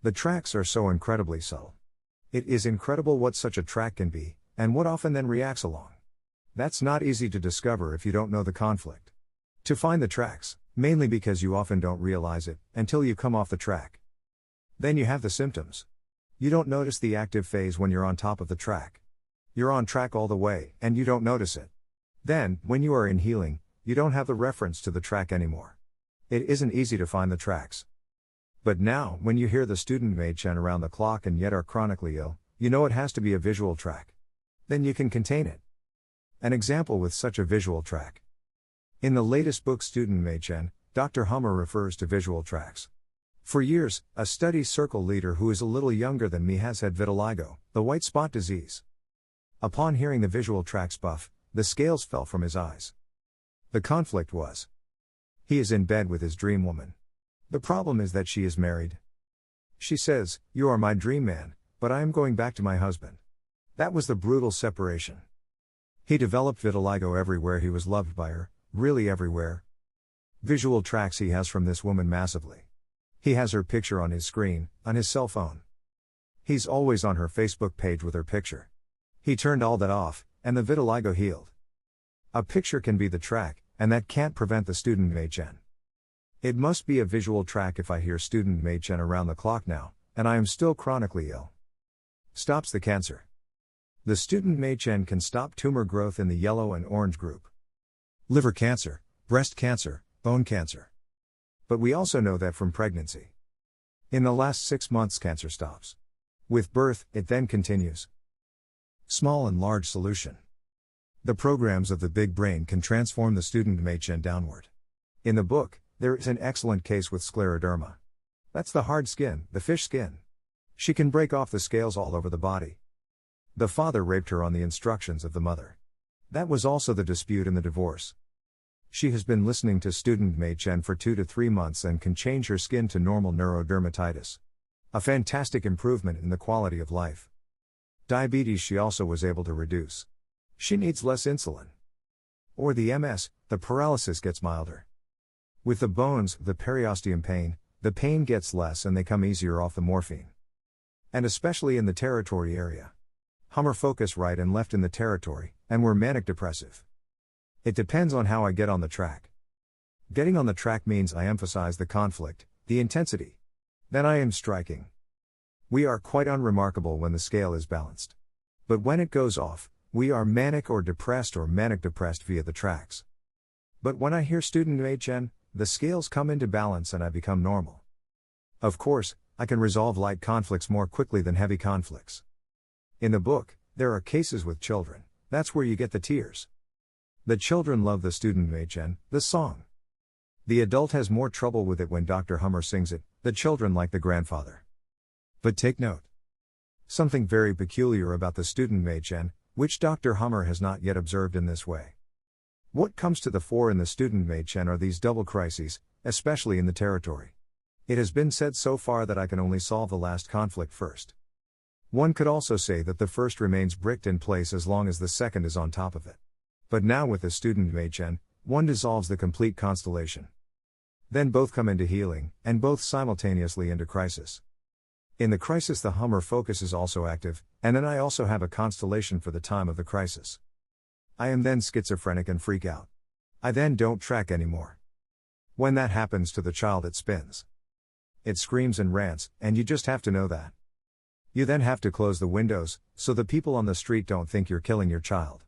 Speaker 1: The tracks are so incredibly subtle. It is incredible what such a track can be, and what often then reacts along. That's not easy to discover if you don't know the conflict. To find the tracks, mainly because you often don't realize it, until you come off the track. Then you have the symptoms. You don't notice the active phase when you're on top of the track. You're on track all the way, and you don't notice it. Then, when you are in healing, you don't have the reference to the track anymore. It isn't easy to find the tracks. But now, when you hear the student Mei Chen around the clock and yet are chronically ill, you know it has to be a visual track. Then you can contain it. An example with such a visual track. In the latest book Student Mei Chen, Dr. Hummer refers to visual tracks. For years, a study circle leader who is a little younger than me has had vitiligo, the white spot disease. Upon hearing the visual tracks buff, the scales fell from his eyes. The conflict was. He is in bed with his dream woman. The problem is that she is married. She says, "You are my dream man, but I am going back to my husband." That was the brutal separation. He developed vitiligo everywhere he was loved by her, really everywhere. Visual tracks he has from this woman massively. He has her picture on his screen, on his cell phone. He's always on her Facebook page with her picture. He turned all that off, and the vitiligo healed. A picture can be the track, and that can't prevent the student Machen. It must be a visual track if I hear student Machen around the clock now, and I am still chronically ill. Stops the cancer. The student Machen can stop tumor growth in the yellow and orange group. Liver cancer, breast cancer, bone cancer. But we also know that from pregnancy. In the last 6 months cancer stops. With birth, it then continues. Small and large solution. The programs of the big brain can transform the student Machen downward. In the book, there is an excellent case with scleroderma. That's the hard skin, the fish skin. She can break off the scales all over the body. The father raped her on the instructions of the mother. That was also the dispute in the divorce. She has been listening to student Machen for 2 to 3 months and can change her skin to normal neurodermatitis. A fantastic improvement in the quality of life. Diabetes she also was able to reduce. She needs less insulin. Or the MS, the paralysis gets milder. With the bones, the periosteum pain, the pain gets less and they come easier off the morphine. And especially in the territory area. Hummer focus right and left in the territory, and we're manic depressive. It depends on how I get on the track. Getting on the track means I emphasize the conflict, the intensity. Then I am striking. We are quite unremarkable when the scale is balanced. But when it goes off, we are manic or manic depressed via the tracks. But when I hear student Machen, the scales come into balance and I become normal. Of course, I can resolve light conflicts more quickly than heavy conflicts. In the book, there are cases with children. That's where you get the tears. The children love the student Machen, the song. The adult has more trouble with it when Dr. Hummer sings it, the children like the grandfather. But take note. Something very peculiar about the student Machen, which Dr. Hummer has not yet observed in this way. What comes to the fore in the student Machen are these double crises, especially in the territory. It has been said so far that I can only solve the last conflict first. One could also say that the first remains bricked in place as long as the second is on top of it. But now with the student Machen, one dissolves the complete constellation. Then both come into healing, and both simultaneously into crisis. In the crisis the Hummer focus is also active, and then I also have a constellation for the time of the crisis. I am then schizophrenic and freak out. I then don't track anymore. When that happens to the child it spins. It screams and rants, and you just have to know that. You then have to close the windows, so the people on the street don't think you're killing your child.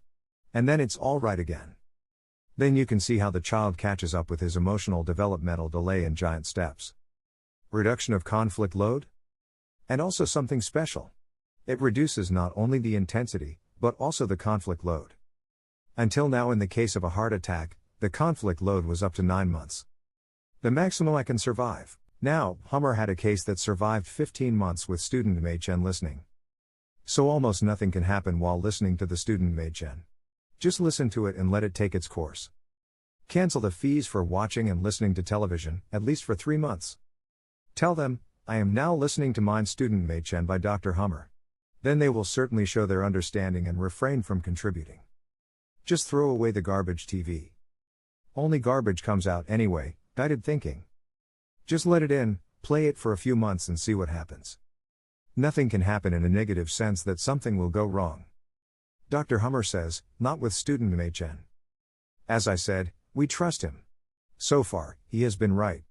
Speaker 1: And then it's all right again. Then you can see how the child catches up with his emotional developmental delay in giant steps. Reduction of conflict load? And also something special. It reduces not only the intensity, but also the conflict load. Until now in the case of a heart attack, the conflict load was up to 9 months. The maximum I can survive. Now, Hummer had a case that survived 15 months with student Machen listening. So almost nothing can happen while listening to the student Machen. Just listen to it and let it take its course. Cancel the fees for watching and listening to television, at least for 3 months. Tell them, I am now listening to Mind Student Machen by Dr. Hummer. Then they will certainly show their understanding and refrain from contributing. Just throw away the garbage TV. Only garbage comes out anyway, guided thinking. Just let it in, play it for a few months and see what happens. Nothing can happen in a negative sense that something will go wrong. Dr. Hummer says, not with student Machen. As I said, we trust him. So far, he has been right.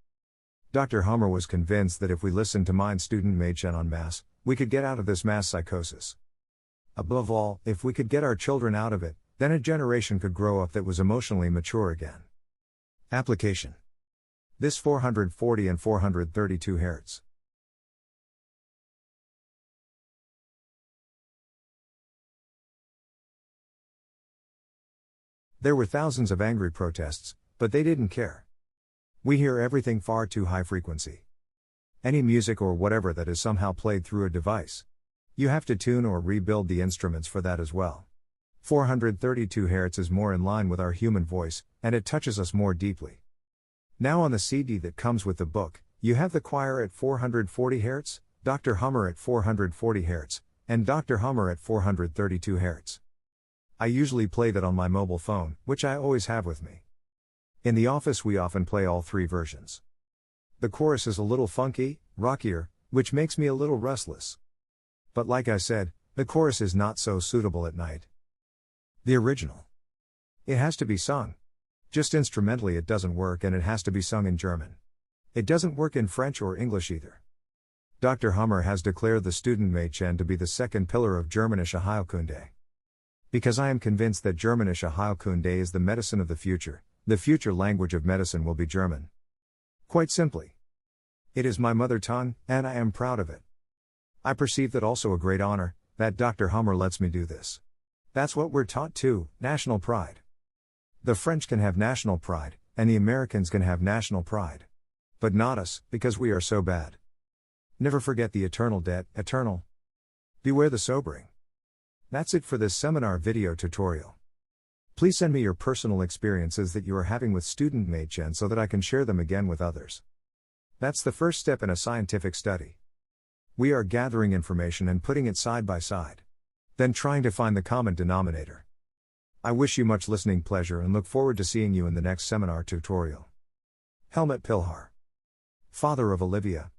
Speaker 1: Dr. Hummer was convinced that if we listened to Mind Student Machen en masse, we could get out of this mass psychosis. Above all, if we could get our children out of it, then a generation could grow up that was emotionally mature again. Application. This 440 and 432 Hz. There were thousands of angry protests, but they didn't care. We hear everything far too high frequency. Any music or whatever that is somehow played through a device. You have to tune or rebuild the instruments for that as well. 432 Hz is more in line with our human voice, and it touches us more deeply. Now on the CD that comes with the book, you have the choir at 440 Hz, Dr. Hummer at 440 Hz, and Dr. Hummer at 432 Hz. I usually play that on my mobile phone, which I always have with me. In the office we often play all three versions. The chorus is a little funky, rockier, which makes me a little restless. But like I said, the chorus is not so suitable at night. The original. It has to be sung. Just instrumentally it doesn't work, and it has to be sung in German. It doesn't work in French or English either. Dr. Hummer has declared the Studentenmädchen to be the second pillar of Germanische Heilkunde. Because I am convinced that Germanische Heilkunde is the medicine of the future language of medicine will be German. Quite simply. It is my mother tongue, and I am proud of it. I perceive that also a great honor, that Dr. Hummer lets me do this. That's what we're taught too, national pride. The French can have national pride, and the Americans can have national pride. But not us, because we are so bad. Never forget the eternal debt, eternal. Beware the sobering. That's it for this seminar video tutorial. Please send me your personal experiences that you are having with Studentenmädchen so that I can share them again with others. That's the first step in a scientific study. We are gathering information and putting it side by side. Then trying to find the common denominator. I wish you much listening pleasure and look forward to seeing you in the next seminar tutorial. Helmut Pilhar, father of Olivia.